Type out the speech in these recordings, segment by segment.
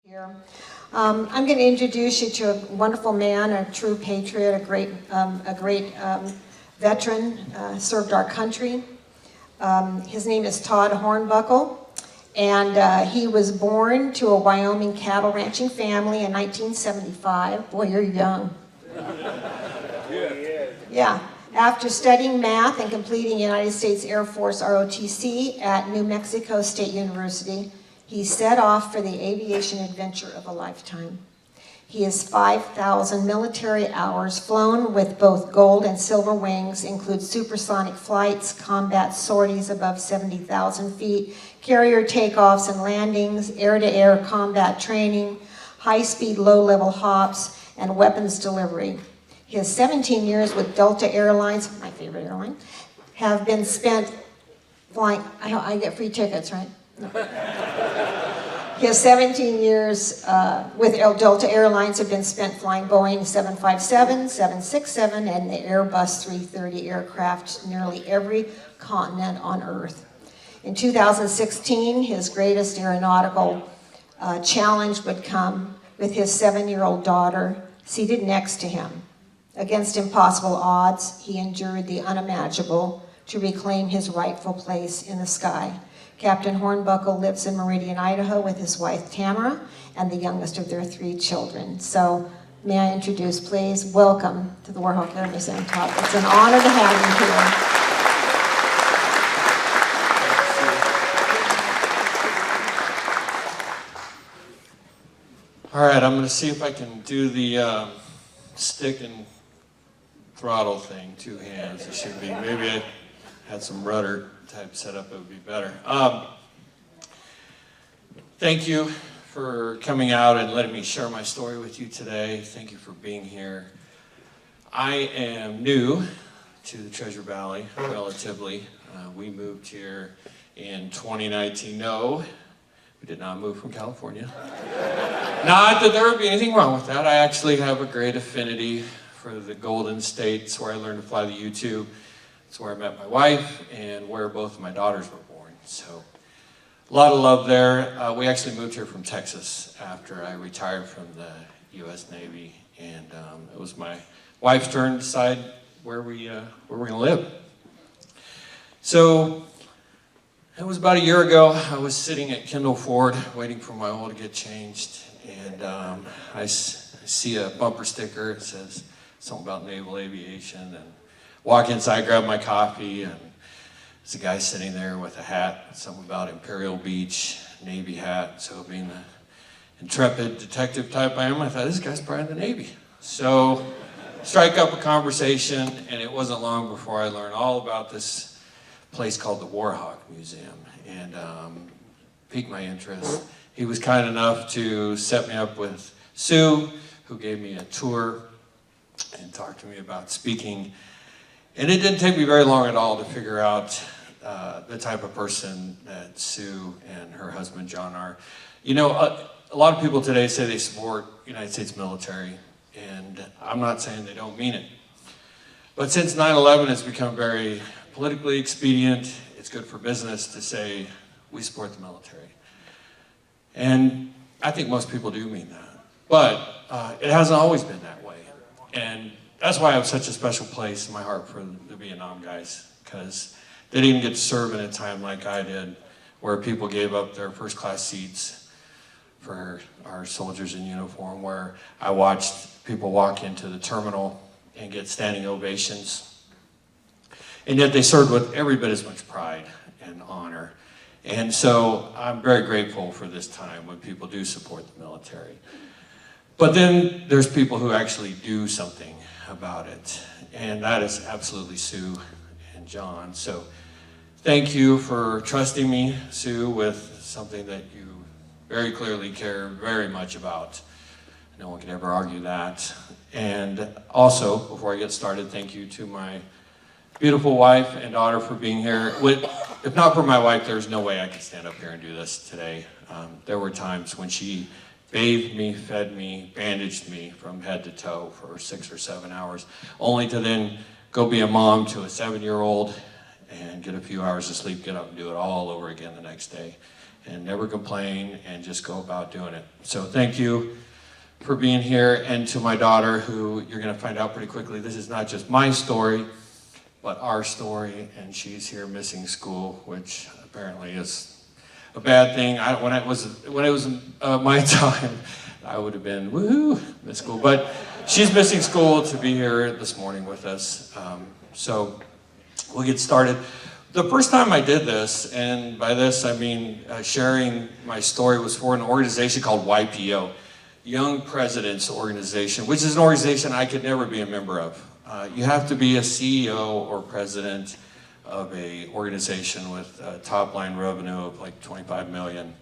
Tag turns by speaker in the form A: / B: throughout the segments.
A: Here. I'm going to introduce you to a wonderful man, a true patriot, a great veteran, served our country. His name is Todd Hornbuckle, and he was born to a Wyoming cattle ranching family in 1975. Boy, you're young. Yeah. After studying math and completing United States Air Force ROTC at New Mexico State University, he set off for the aviation adventure of a lifetime. He has 5,000 military hours flown with both gold and silver wings, include supersonic flights, combat sorties above 70,000 feet, carrier takeoffs and landings, air-to-air combat training, high-speed low-level hops, and weapons delivery. His 17 years with Delta Airlines, my favorite airline, have been spent flying. I get free tickets, right? No. His 17 years with Delta Airlines have been spent flying Boeing 757, 767, and the Airbus 330 aircraft nearly every continent on Earth. In 2016, his greatest aeronautical challenge would come with his 7-year-old daughter seated next to him. Against impossible odds, he endured the unimaginable to reclaim his rightful place in the sky. Captain Hornbuckle lives in Meridian, Idaho with his wife Tamara and the youngest of their 3 children. So may I introduce, please, welcome to the Warhawk Air Museum, Todd. It's an honor to have you here.
B: All right, I'm going to see if I can do the stick and throttle thing, 2 hands. It should be. Maybe I had some rudder type setup, it would be better. Thank you for coming out and letting me share my story with you today. Thank you for being here. I am new to the Treasure Valley, relatively. We moved here in 2019. No, we did not move from California. Not that there would be anything wrong with that. I actually have a great affinity for the Golden States, where I learned to fly the U-2. It's where I met my wife and where both of my daughters were born. So a lot of love there. We actually moved here from Texas after I retired from the U.S. Navy, and it was my wife's turn to decide where we're going to live. So it was about a year ago. I was sitting at Kendall Ford waiting for my oil to get changed, and I see a bumper sticker. It says something about naval aviation, and walk inside, grab my coffee, and there's a guy sitting there with a hat, something about Imperial Beach, Navy hat. So being the intrepid detective type I am, I thought, this guy's probably in the Navy. So strike up a conversation, and it wasn't long before I learned all about this place called the Warhawk Museum, and piqued my interest. He was kind enough to set me up with Sue, who gave me a tour and talked to me about speaking. And it didn't take me very long at all to figure out the type of person that Sue and her husband John are. You know, a lot of people today say they support United States military, and I'm not saying they don't mean it. But since 9/11, it's become very politically expedient. It's good for business to say we support the military. And I think most people do mean that. But it hasn't always been that way. And that's why I have such a special place in my heart for the Vietnam guys, because they didn't get to serve in a time like I did, where people gave up their first class seats for our soldiers in uniform, where I watched people walk into the terminal and get standing ovations. And yet they served with every bit as much pride and honor. And so I'm very grateful for this time when people do support the military. But then there's people who actually do something about it, and that is absolutely Sue and John. So thank you for trusting me, Sue, with something that you very clearly care very much about. No one can ever argue that. And also, before I get started, thank you to my beautiful wife and daughter for being here. If not for my wife, there's no way I could stand up here and do this today. There were times when she bathed me, fed me, bandaged me from head to toe for 6 or 7 hours, only to then go be a mom to a 7-year-old and get a few hours of sleep, get up and do it all over again the next day, and never complain and just go about doing it. So thank you for being here, and to my daughter, who you're going to find out pretty quickly, this is not just my story, but our story, and she's here missing school, which apparently is a bad thing. When it was my time, I would have been woohoo, miss school, but she's missing school to be here this morning with us. So we'll get started. The first time I did this, and by this I mean sharing my story, was for an organization called YPO, Young Presidents Organization, which is an organization I could never be a member of. You have to be a CEO or president of a organization with a top line revenue of like 25 million.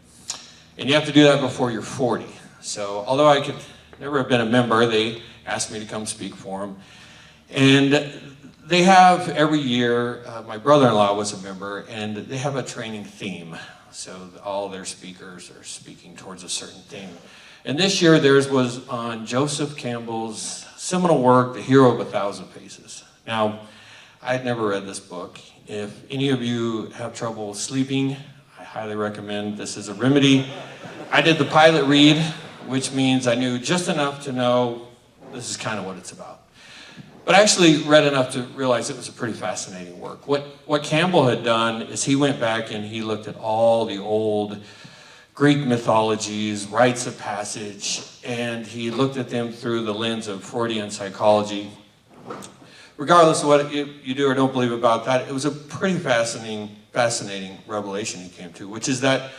B: And you have to do that before you're 40. So although I could never have been a member, they asked me to come speak for them. And they have every year, my brother-in-law was a member, and they have a training theme. So all their speakers are speaking towards a certain theme. And this year theirs was on Joseph Campbell's seminal work, The Hero of 1,000 Faces. Now, I'd never read this book. If any of you have trouble sleeping, I highly recommend this as a remedy. I did the pilot read, which means I knew just enough to know this is kind of what it's about. But I actually read enough to realize it was a pretty fascinating work. What Campbell had done is he went back and he looked at all the old Greek mythologies, rites of passage, and he looked at them through the lens of Freudian psychology. Regardless of what you do or don't believe about that, it was a pretty fascinating revelation he came to, which is that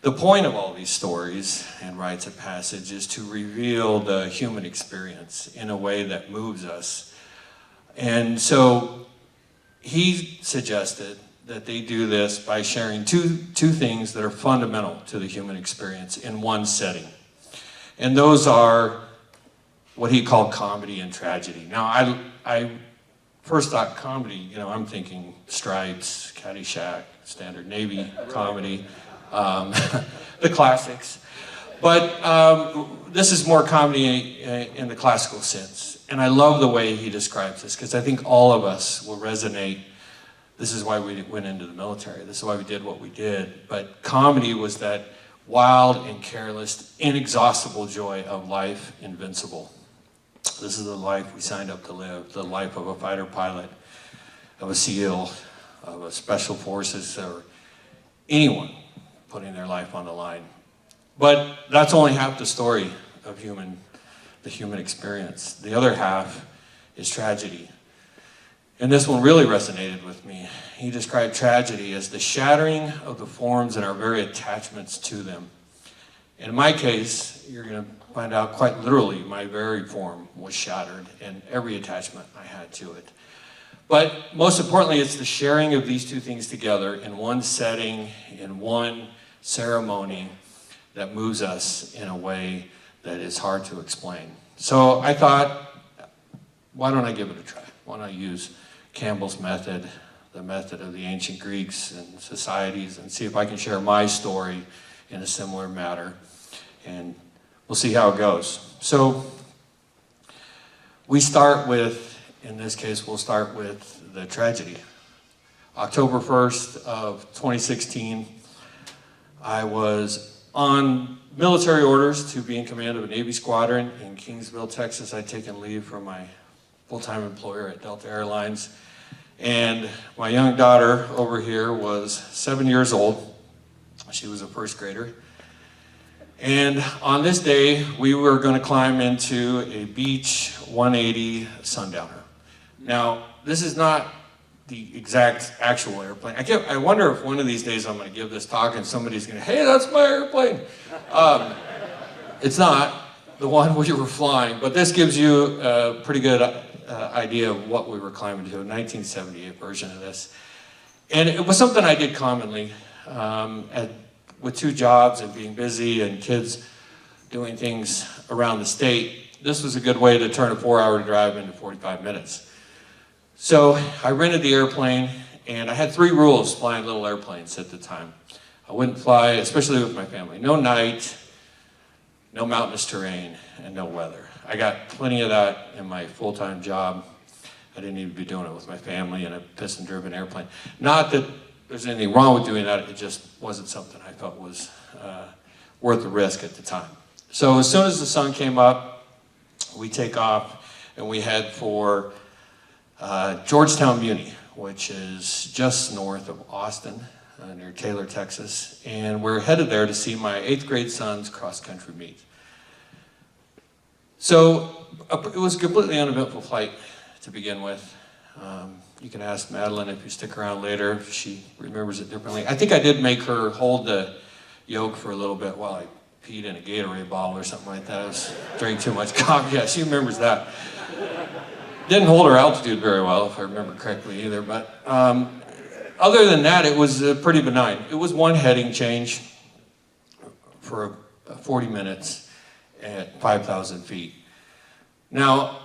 B: the point of all these stories and rites of passage is to reveal the human experience in a way that moves us. And so he suggested that they do this by sharing two things that are fundamental to the human experience in one setting. And those are what he called comedy and tragedy. Now, I first thought comedy, I'm thinking Stripes, Caddyshack, Standard Navy comedy, the classics. But this is more comedy in the classical sense. And I love the way he describes this, because I think all of us will resonate. This is why we went into the military. This is why we did what we did. But comedy was that wild and careless, inexhaustible joy of life invincible. This is the life we signed up to live, the life of a fighter pilot, of a SEAL, of a special forces, or anyone putting their life on the line. But that's only half the story of the human experience. The other half is tragedy. And this one really resonated with me. He described tragedy as the shattering of the forms and our very attachments to them. And in my case, you're going to find out quite literally my very form was shattered and every attachment I had to it. But most importantly, it's the sharing of these two things together in one setting, in one ceremony, that moves us in a way that is hard to explain. So I thought, why don't I give it a try? Why don't I use Campbell's method, the method of the ancient Greeks and societies, and see if I can share my story in a similar manner. And we'll see how it goes. So we start with, in this case, we'll start with the tragedy. October 1st of 2016, I was on military orders to be in command of a Navy squadron in Kingsville, Texas. I'd taken leave from my full-time employer at Delta Airlines. And my young daughter over here was 7 years old. She was a first grader. And on this day, we were going to climb into a Beech 180 Sundowner. Now, this is not the exact actual airplane. I wonder if one of these days I'm going to give this talk and somebody's going to, hey, that's my airplane. It's not the one we were flying, but this gives you a pretty good idea of what we were climbing to, a 1978 version of this. And it was something I did commonly with 2 jobs and being busy and kids doing things around the state. This was a good way to turn a 4-hour drive into 45 minutes. So I rented the airplane, and I had 3 rules flying little airplanes at the time. I wouldn't fly, especially with my family, no night, no mountainous terrain, and no weather. I got plenty of that in my full-time job I didn't need to be doing it with my family in a piston-driven airplane. Not that there's anything wrong with doing that, it just wasn't something I felt was worth the risk at the time. So as soon as the sun came up, we take off and we head for Georgetown, Muni, which is just north of Austin, near Taylor, Texas. And we're headed there to see my 8th grade son's cross-country meet. So it was a completely uneventful flight to begin with. You can ask Madeline if you stick around later if she remembers it differently. I think I did make her hold the yoke for a little bit while I peed in a Gatorade bottle or something like that. I was drinking too much coffee. Yeah, she remembers that. Didn't hold her altitude very well, if I remember correctly either. But other than that, it was pretty benign. It was one heading change for 40 minutes at 5,000 feet. Now,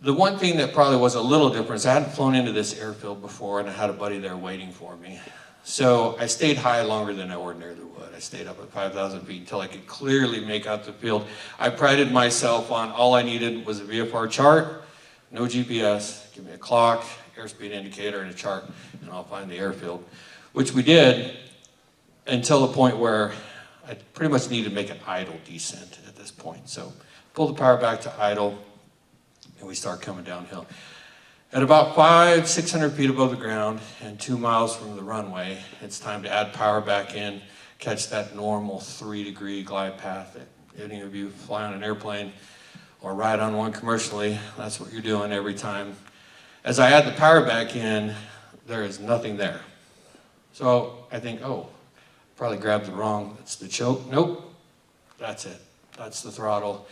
B: the one thing that probably was a little different is I hadn't flown into this airfield before, and I had a buddy there waiting for me. So I stayed high longer than I ordinarily would. I stayed up at 5,000 feet until I could clearly make out the field. I prided myself on all I needed was a VFR chart, no GPS, give me a clock, airspeed indicator, and a chart, and I'll find the airfield, which we did until the point where I pretty much needed to make an idle descent at this point. So pull the power back to idle, and we start coming downhill. At about 500-600 feet above the ground and 2 miles from the runway, it's time to add power back in, catch that normal 3-degree glide path that any of you fly on an airplane or ride on one commercially, that's what you're doing every time. As I add the power back in, there is nothing there. So I think, oh, probably grabbed the wrong, it's the choke. Nope, that's it, that's the throttle.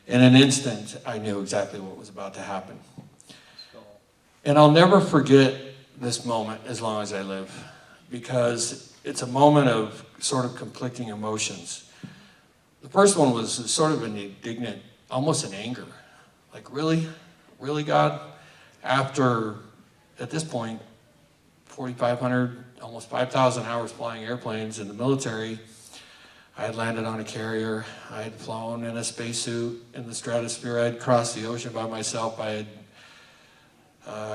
B: In an instant, I knew exactly what was about to happen. And I'll never forget this moment as long as I live, because it's a moment of sort of conflicting emotions. The first one was sort of an indignant, almost an anger. Like, really? Really, God? After, at this point, 4,500, almost 5,000 hours flying airplanes in the military, I had landed on a carrier, I had flown in a spacesuit in the stratosphere, I had crossed the ocean by myself, I had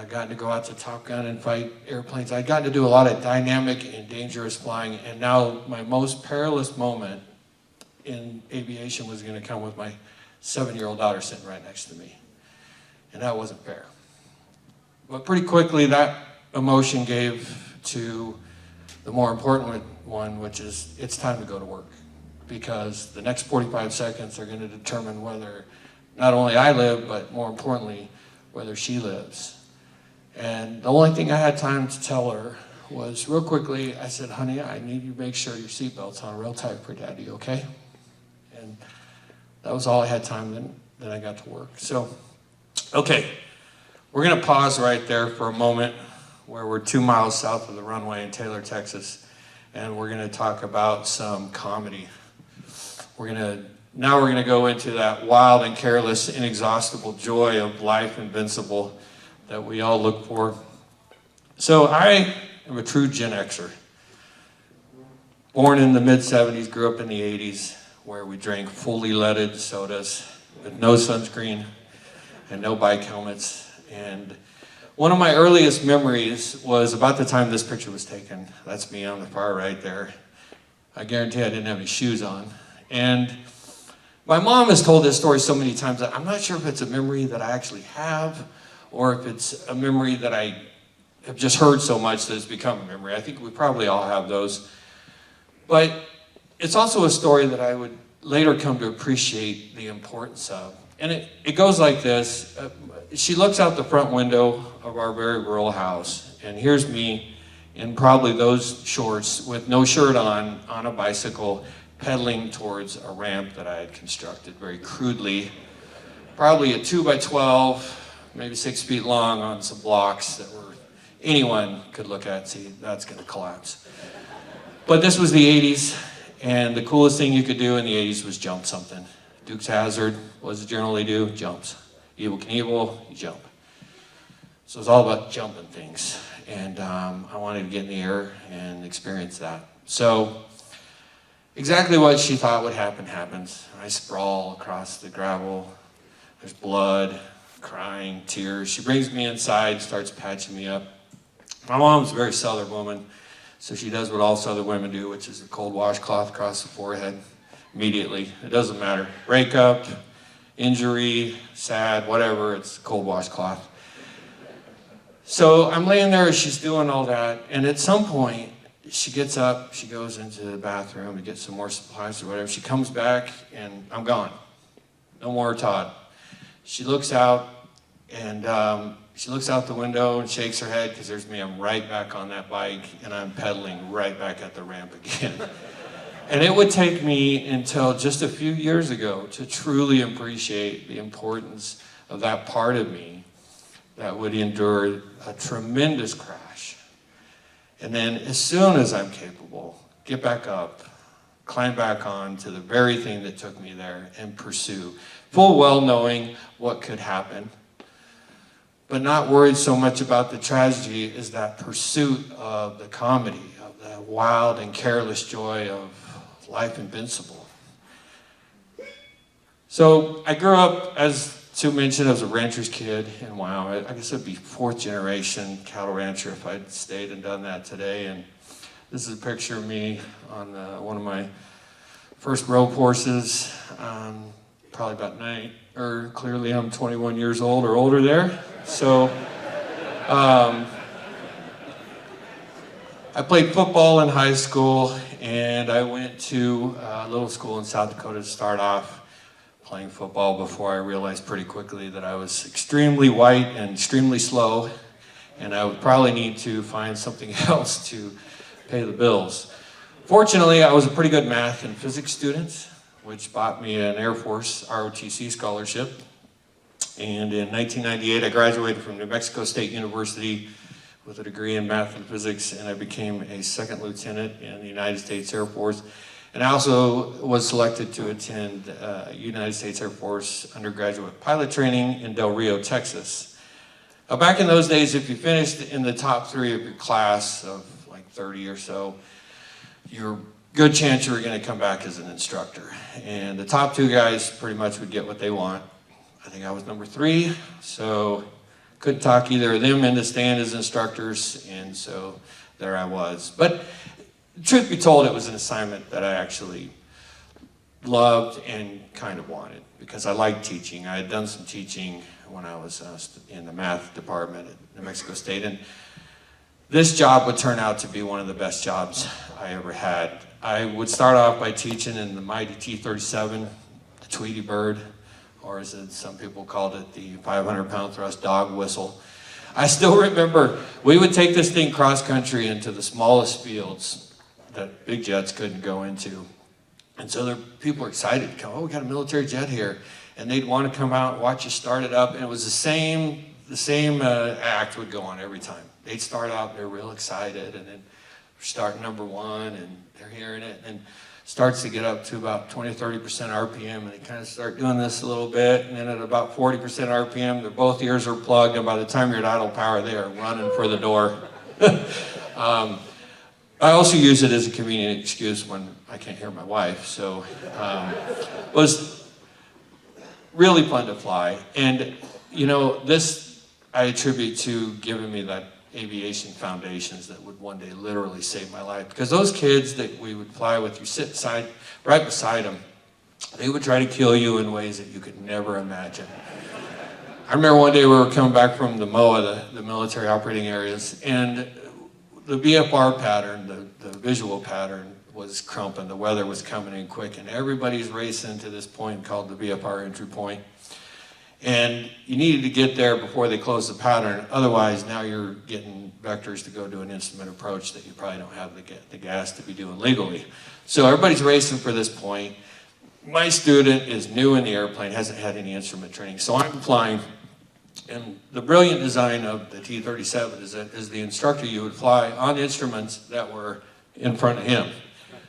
B: gotten to go out to Top Gun and fight airplanes. I'd gotten to do a lot of dynamic and dangerous flying, and now my most perilous moment in aviation was going to come with my 7-year-old daughter sitting right next to me. And that wasn't fair. But pretty quickly that emotion gave to the more important one, which is it's time to go to work. Because the next 45 seconds are going to determine whether not only I live, but more importantly, whether she lives. And the only thing I had time to tell her was real quickly, I said, honey, I need you to make sure your seatbelt's on real tight for daddy, okay? And that was all I had time, then I got to work. So, okay, we're gonna pause right there for a moment where we're 2 miles south of the runway in Taylor, Texas, and we're gonna talk about some comedy. Now we're gonna go into that wild and careless, inexhaustible joy of life invincible that we all look for. So I am a true Gen Xer. Born in the mid-70s, grew up in the 80s, where we drank fully leaded sodas with no sunscreen and no bike helmets. And one of my earliest memories was about the time this picture was taken. That's me on the far right there. I guarantee I didn't have any shoes on. And my mom has told this story so many times that I'm not sure if it's a memory that I actually have or if it's a memory that I have just heard so much that it's become a memory. I think we probably all have those. But it's also a story that I would later come to appreciate the importance of. And it goes like this. She looks out the front window of our very rural house, and here's me in probably those shorts with no shirt on a bicycle, pedaling towards a ramp that I had constructed very crudely, probably a 2x12, maybe 6 feet long on some blocks that were, anyone could look at and see that's gonna collapse. But this was the 80s, and the coolest thing you could do in the 80s was jump something. Dukes Hazzard, what does it generally do? Jumps. Evel Knievel, you jump. So it's all about jumping things. And I wanted to get in the air and experience that. So exactly what she thought would happen happens. I sprawl across the gravel. There's blood, crying, tears. She brings me inside, starts patching me up. My mom's a very Southern woman, so she does what all Southern women do, which is a cold washcloth across the forehead immediately. It doesn't matter. Breakup, injury, sad, whatever, it's a cold washcloth. So I'm laying there as she's doing all that, and at some point, she gets up, she goes into the bathroom to get some more supplies or whatever. She comes back, and I'm gone. No more Todd. She looks out, and she looks out the window and shakes her head, because there's me. I'm right back on that bike, and I'm pedaling right back at the ramp again. And it would take me until just a few years ago to truly appreciate the importance of that part of me that would endure a tremendous crash. And then as soon as I'm capable, get back up, climb back on to the very thing that took me there and pursue, full well knowing what could happen, but not worried so much about the tragedy as that pursuit of the comedy, of the wild and careless joy of life invincible. So I grew up, as Sue mentioned, as a rancher's kid, and wow, I guess it'd be fourth generation cattle rancher if I'd stayed and done that today. And this is a picture of me on one of my first rope horses, probably about 9, or clearly I'm 21 years old or older there. So I played football in high school, and I went to a little school in South Dakota to start off playing football before I realized pretty quickly that I was extremely white and extremely slow, and I would probably need to find something else to pay the bills. Fortunately, I was a pretty good math and physics student, which bought me an Air Force ROTC scholarship. And in 1998, I graduated from New Mexico State University with a degree in math and physics, and I became a second lieutenant in the United States Air Force. And I also was selected to attend United States Air Force undergraduate pilot training in Del Rio, Texas. Now, back in those days, if you finished in the top 3 of your class of like 30 or so, you're good chance you were going to come back as an instructor. And the top 2 guys pretty much would get what they want. I think I was number 3, so couldn't talk either of them into staying as instructors, and so there I was. But truth be told, it was an assignment that I actually loved and kind of wanted, because I liked teaching. I had done some teaching when I was in the math department at New Mexico State, and this job would turn out to be one of the best jobs I ever had. I would start off by teaching in the mighty T-37, the Tweety Bird, or as some people called it, the 500-pound thrust dog whistle. I still remember we would take this thing cross-country into the smallest fields that big jets couldn't go into. And so people were excited to come, oh, we got a military jet here. And they'd want to come out and watch us start it up. And it was the same act would go on every time. They'd start out, and they're real excited, and then start number 1, and they're hearing it, and starts to get up to about 20, 30% RPM, and they kind of start doing this a little bit, and then at about 40% RPM, both ears are plugged, and by the time you're at idle power, they are running for the door. I also use it as a convenient excuse when I can't hear my wife, so it was really fun to fly. And, you know, this I attribute to giving me that aviation foundations that would one day literally save my life. Because those kids that we would fly with, you sit right beside them, they would try to kill you in ways that you could never imagine. I remember one day we were coming back from the MOA, the military operating areas, and the VFR pattern, the visual pattern was crumping. The weather was coming in quick, and everybody's racing to this point called the VFR entry point. And you needed to get there before they closed the pattern. Otherwise, now you're getting vectors to go do an instrument approach that you probably don't have the gas to be doing legally. So everybody's racing for this point. My student is new in the airplane, hasn't had any instrument training. So I'm flying. And the brilliant design of the T-37 is that as the instructor, you would fly on instruments that were in front of him.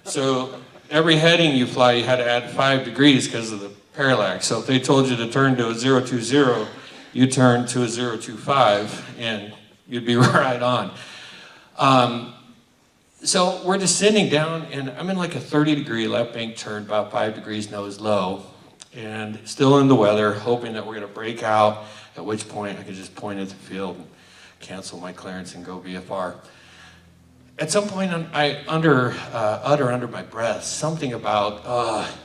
B: So every heading you fly, you had to add 5 degrees because of the parallax. So if they told you to turn to a 020, you turn to a 025, and you'd be right on. So we're descending down, and I'm in like a 30-degree left bank turn, about 5 degrees nose low, and still in the weather, hoping that we're going to break out at which point I could just point at the field and cancel my clearance and go VFR. At some point, I utter under my breath something about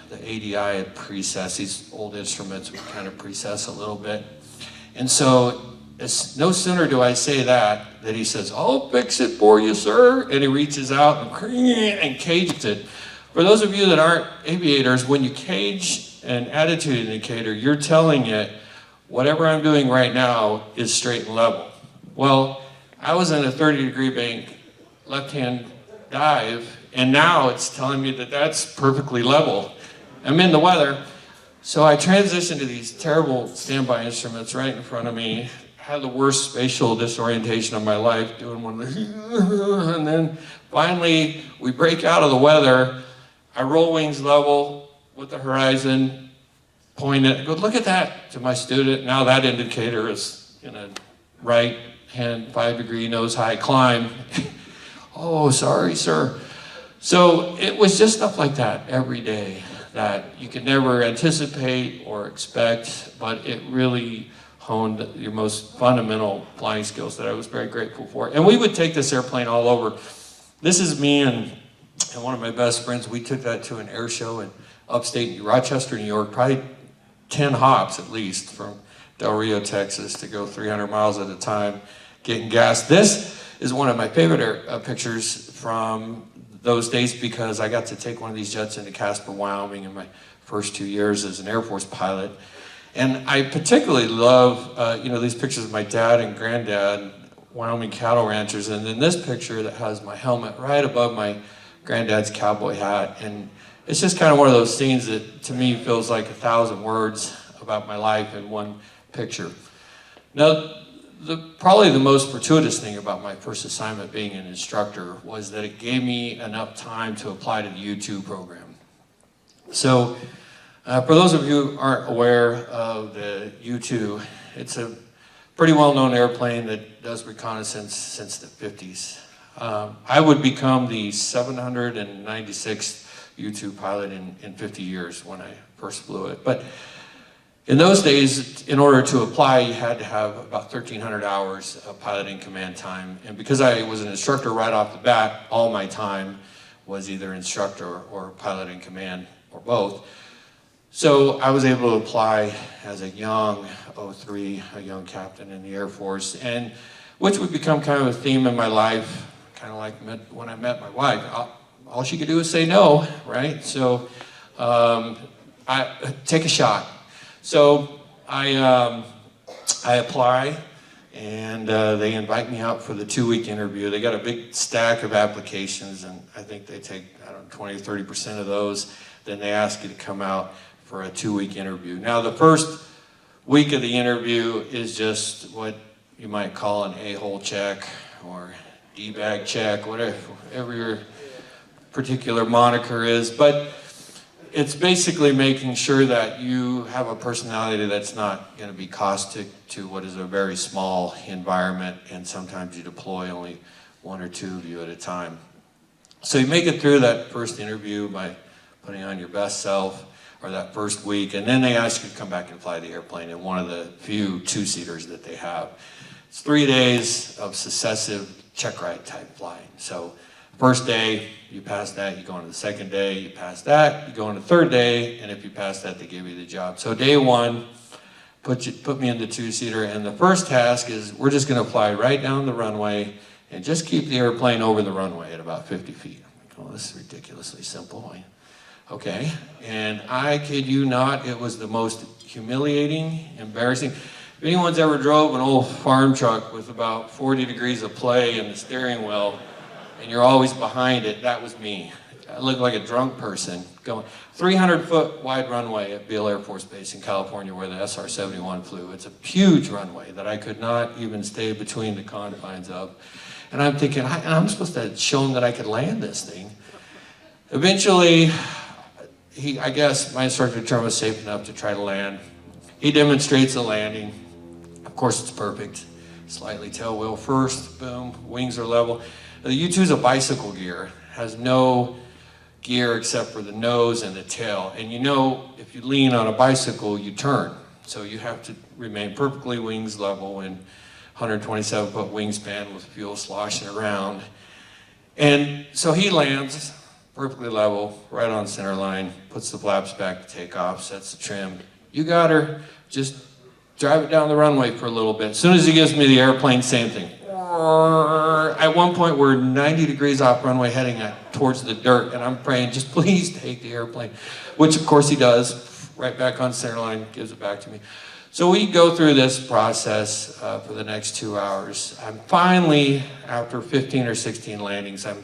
B: the ADI had precess. These old instruments would kind of precess a little bit. And so, no sooner do I say that he says, "I'll fix it for you, sir." And he reaches out and cages it. For those of you that aren't aviators, when you cage an attitude indicator, you're telling it, whatever I'm doing right now is straight and level. Well, I was in a 30-degree bank left-hand dive, and now it's telling me that that's perfectly level. I'm in the weather, so I transitioned to these terrible standby instruments right in front of me, had the worst spatial disorientation of my life, doing one of these, and then finally we break out of the weather. I roll wings level with the horizon, point it, go, "Look at that," to my student. Now that indicator is in a right-hand 5-degree nose-high climb. "Oh, sorry, sir." So it was just stuff like that every day that you could never anticipate or expect, but it really honed your most fundamental flying skills that I was very grateful for. And we would take this airplane all over. This is me and one of my best friends. We took that to an air show in upstate Rochester, New York, probably 10 hops at least from Del Rio, Texas, to go 300 miles at a time getting gas. This is one of my favorite pictures from those days because I got to take one of these jets into Casper, Wyoming in my first 2 years as an Air Force pilot. And I particularly love, these pictures of my dad and granddad, Wyoming cattle ranchers, and then this picture that has my helmet right above my granddad's cowboy hat. And it's just kind of one of those scenes that to me feels like 1,000 words about my life in one picture. Now, probably the most fortuitous thing about my first assignment being an instructor was that it gave me enough time to apply to the U2 program. So, for those of you who aren't aware of the U2, it's a pretty well-known airplane that does reconnaissance since the 50s. I would become the 796th U2 pilot in 50 years when I first flew it. But in those days, in order to apply, you had to have about 1,300 hours of piloting command time. And because I was an instructor right off the bat, all my time was either instructor or pilot in command, or both. So I was able to apply as a young 03, a young captain in the Air Force, and which would become kind of a theme in my life, kind of like when I met my wife. All she could do was say no, right? So I take a shot. So I apply, and they invite me out for the 2-week interview. They got a big stack of applications, and I think they take, 20 or 30% of those. Then they ask you to come out for a 2-week interview. Now, the first week of the interview is just what you might call an a-hole check or D-bag check, whatever your particular moniker is. But it's basically making sure that you have a personality that's not going to be caustic to what is a very small environment, and sometimes you deploy only 1 or 2 of you at a time. So you make it through that first interview by putting on your best self, or that first week, and then they ask you to come back and fly the airplane in one of the few 2-seaters that they have. It's 3 days of successive check ride type flying. So first day, you pass that, you go on to the second day, you pass that, you go on to the third day, and if you pass that, they give you the job. So day 1, put me in the 2-seater, and the first task is we're just gonna fly right down the runway and just keep the airplane over the runway at about 50 feet. I'm like, oh, this is ridiculously simple. Okay, and I kid you not, it was the most humiliating, embarrassing. If anyone's ever drove an old farm truck with about 40 degrees of play in the steering wheel, and you're always behind it, that was me. I looked like a drunk person going 300-foot wide runway at Beale Air Force Base in California where the SR-71 flew. It's a huge runway that I could not even stay between the confines of. And I'm thinking, I'm supposed to have shown that I could land this thing. Eventually, I guess my instructor determined it was safe enough to try to land. He demonstrates the landing. Of course, it's perfect. Slightly tail wheel first, boom, wings are level. The U2 is a bicycle gear, has no gear except for the nose and the tail. And if you lean on a bicycle, you turn. So you have to remain perfectly wings level in 127-foot wingspan with fuel sloshing around. And so he lands perfectly level, right on center line, puts the flaps back to take off, sets the trim. You got her, just drive it down the runway for a little bit. As soon as he gives me the airplane, same thing. At one point, we're 90 degrees off runway heading towards the dirt, and I'm praying, just please take the airplane, which of course he does, right back on center line, gives it back to me. So we go through this process for the next 2 hours. I'm finally, after 15 or 16 landings, I'm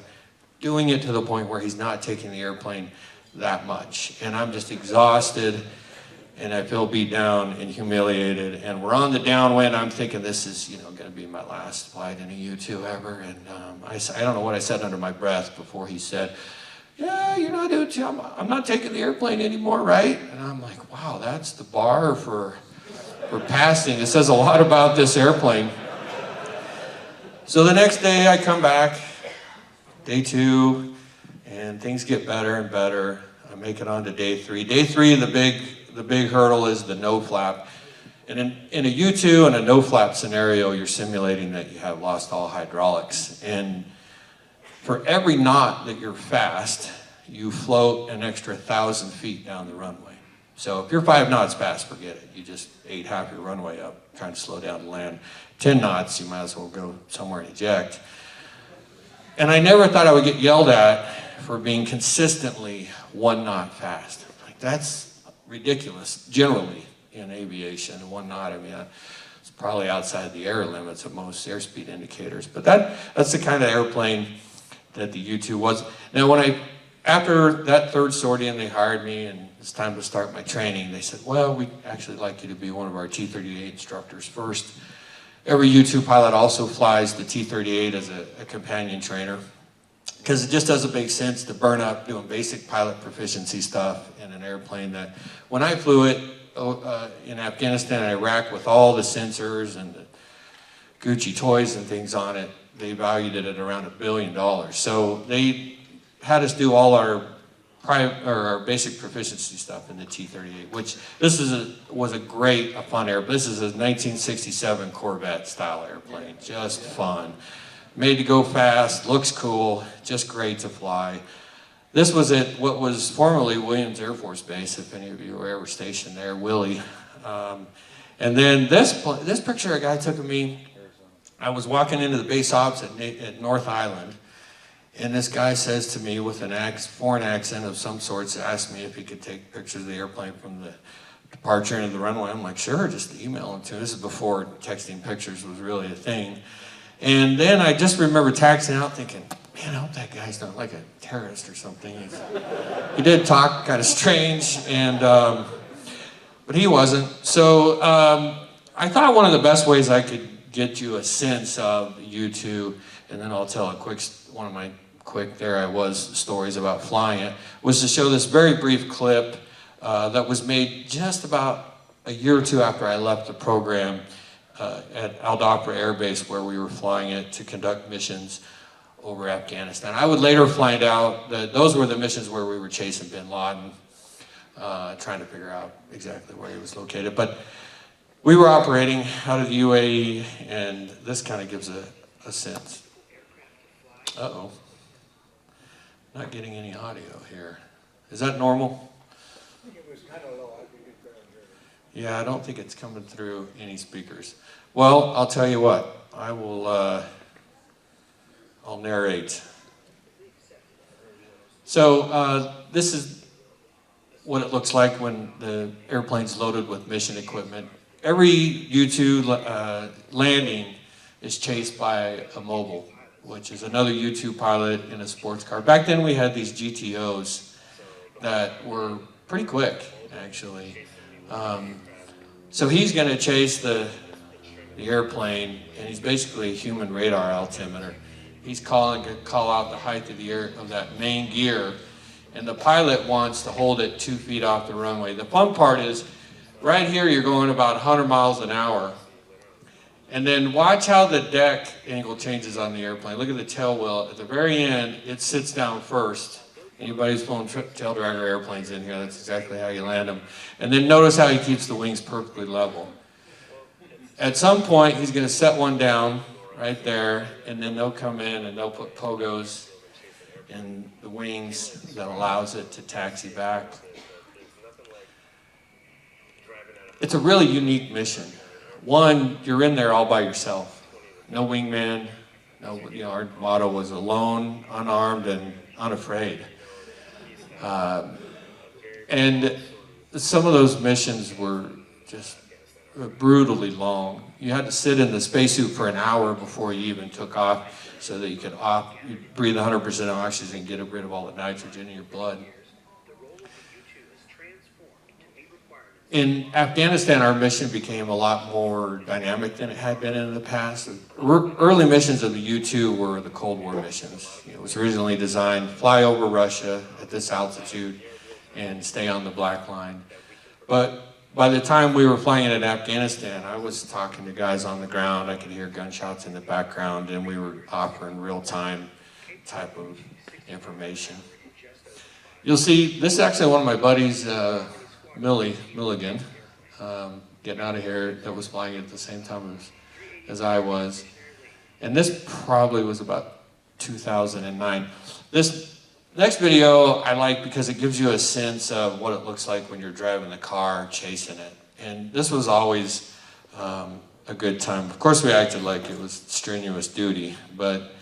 B: doing it to the point where he's not taking the airplane that much. And I'm just exhausted, and I feel beat down and humiliated. And we're on the downwind. I'm thinking this is, going to be my last flight in a U-2 ever. And I don't know what I said under my breath before he said, yeah, you're not doing I'm not taking the airplane anymore, right? And I'm like, wow, that's the bar for passing. It says a lot about this airplane. So the next day I come back, day 2, and things get better and better. I make it on to day 3. Day 3, the big hurdle is the no flap. And in a U-2 and a no flap scenario, you're simulating that you have lost all hydraulics. And for every knot that you're fast, you float an extra 1,000 feet down the runway. So if you're 5 knots fast, forget it. You just ate half your runway up trying to slow down to land. 10 knots, you might as well go somewhere and eject. And I never thought I would get yelled at for being consistently 1 knot fast. Like, that's ridiculous, generally, in aviation. 1 knot, I mean, it's probably outside the air limits of most airspeed indicators. But that's the kind of airplane that the U-2 was. Now, after that 3rd sortie and they hired me and it's time to start my training, they said, well, we'd actually like you to be one of our T-38 instructors first. Every U-2 pilot also flies the T-38 as a companion trainer, because it just doesn't make sense to burn up doing basic pilot proficiency stuff in an airplane that, when I flew it in Afghanistan and Iraq with all the sensors and the Gucci toys and things on it, they valued it at around $1 billion. So they had us do all our basic proficiency stuff in the T-38, which this was a fun airplane. This is a 1967 Corvette style airplane, just fun. Made to go fast, looks cool, just great to fly. This was at what was formerly Williams Air Force Base, if any of you were ever stationed there, Willie. And then this picture a guy took of me, I was walking into the base ops at North Island, and this guy says to me with a foreign accent of some sorts, asked me if he could take pictures of the airplane from the departure into the runway. I'm like, sure, just email them to me. This is before texting pictures was really a thing. And then I just remember taxiing out thinking, man, I hope that guy's not like a terrorist or something. He did talk kind of strange, but he wasn't. So I thought one of the best ways I could get you a sense of U-2, and then I'll tell one of my quick there I was stories about flying it, was to show this very brief clip that was made just about a year or 2 after I left the program at Al Dhafra Air Base, where we were flying it to conduct missions over Afghanistan. I would later find out that those were the missions where we were chasing bin Laden, trying to figure out exactly where he was located. But we were operating out of the UAE, and this kind of gives a sense. Uh-oh. Not getting any audio here. Is that normal?
C: I think it was kind of low. I think it's better here.
B: Yeah, I don't think it's coming through any speakers. Well, I'll tell you what. I'll narrate. So this is what it looks like when the airplane's loaded with mission equipment. Every U-2 landing is chased by a mobile, which is another U-2 pilot in a sports car. Back then we had these GTOs that were pretty quick, actually. So he's going to chase the airplane, and he's basically a human radar altimeter. He's call out the height of that main gear, and the pilot wants to hold it 2 feet off the runway. The fun part is, right here you're going about 100 miles an hour, and then watch how the deck angle changes on the airplane. Look at the tail wheel. At the very end, it sits down first, Anybody who's flown tail dragger airplanes in here, that's exactly how you land them. And then notice how he keeps the wings perfectly level. At some point, he's going to set one down right there, and then they'll come in and they'll put pogos in the wings that allows it to taxi back. It's a really unique mission. One, you're in there all by yourself. No wingman. No, our motto was alone, unarmed, and unafraid. And some of those missions were just brutally long. You had to sit in the spacesuit for an hour before you even took off so that you could breathe 100% of oxygen and get rid of all the nitrogen in your blood. In Afghanistan, our mission became a lot more dynamic than it had been in the past. Early missions of the U-2 were the Cold War missions. It was originally designed to fly over Russia at this altitude and stay on the Black Line. But by the time we were flying it in Afghanistan, I was talking to guys on the ground. I could hear gunshots in the background, and we were offering real-time type of information. You'll see, this is actually one of my buddies, Milligan, getting out of here, that was flying at the same time as I was. And this probably was about 2009. This next video I like because it gives you a sense of what it looks like when you're driving the car, chasing it. And this was always a good time. Of course, we acted like it was strenuous duty, but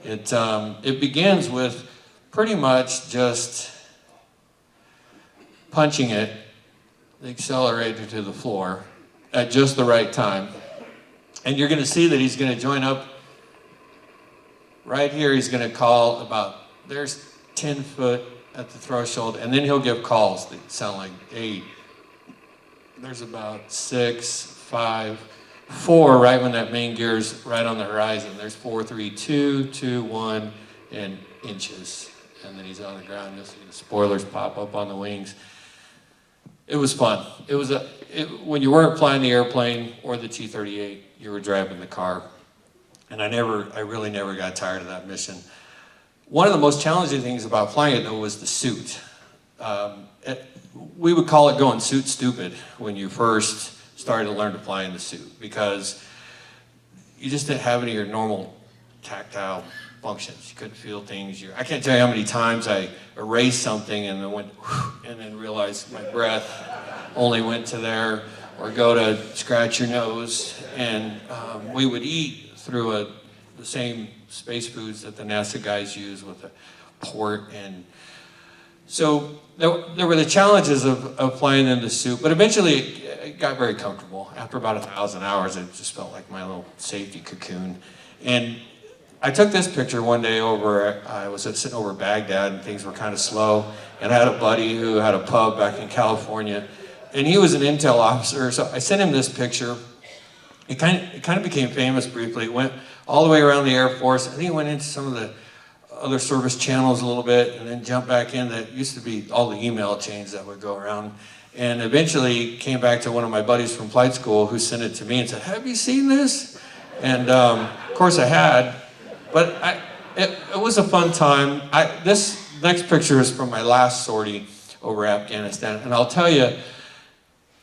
B: it begins with pretty much just punching it, the accelerator to the floor at just the right time. And you're going to see that he's going to join up right here. He's going to call about, there's 10 foot at the threshold, and then he'll give calls that sound like 8. There's about 6, 5, 4 right when that main gear's right on the horizon. There's 4, 3, 2, 2, 1, and inches. And then he's on the ground. You'll see the spoilers pop up on the wings. It was fun. It was when you weren't flying the airplane or the T-38, you were driving the car. And I really never got tired of that mission. One of the most challenging things about flying it, though, was the suit. We would call it going suit stupid when you first started to learn to fly in the suit, because you just didn't have any of your normal tactile functions. You couldn't feel things. I can't tell you how many times I erased something and then went, and then realized my breath only went to there, or go to scratch your nose. And we would eat through the same space foods that the NASA guys use with a port. And so there were the challenges of flying in the suit, but eventually it got very comfortable. After about 1,000 hours, it just felt like my little safety cocoon. And I took this picture one day I was sitting over Baghdad, and things were kind of slow, and I had a buddy who had a pub back in California, and he was an intel officer, so I sent him this picture. It kind of became famous briefly. It went all the way around the Air Force. I think it went into some of the other service channels a little bit, and then jumped back in. That used to be all the email chains that would go around. And eventually came back to one of my buddies from flight school, who sent it to me and said, "Have you seen this?" And of course I had. But it was a fun time. This next picture is from my last sortie over Afghanistan. And I'll tell you,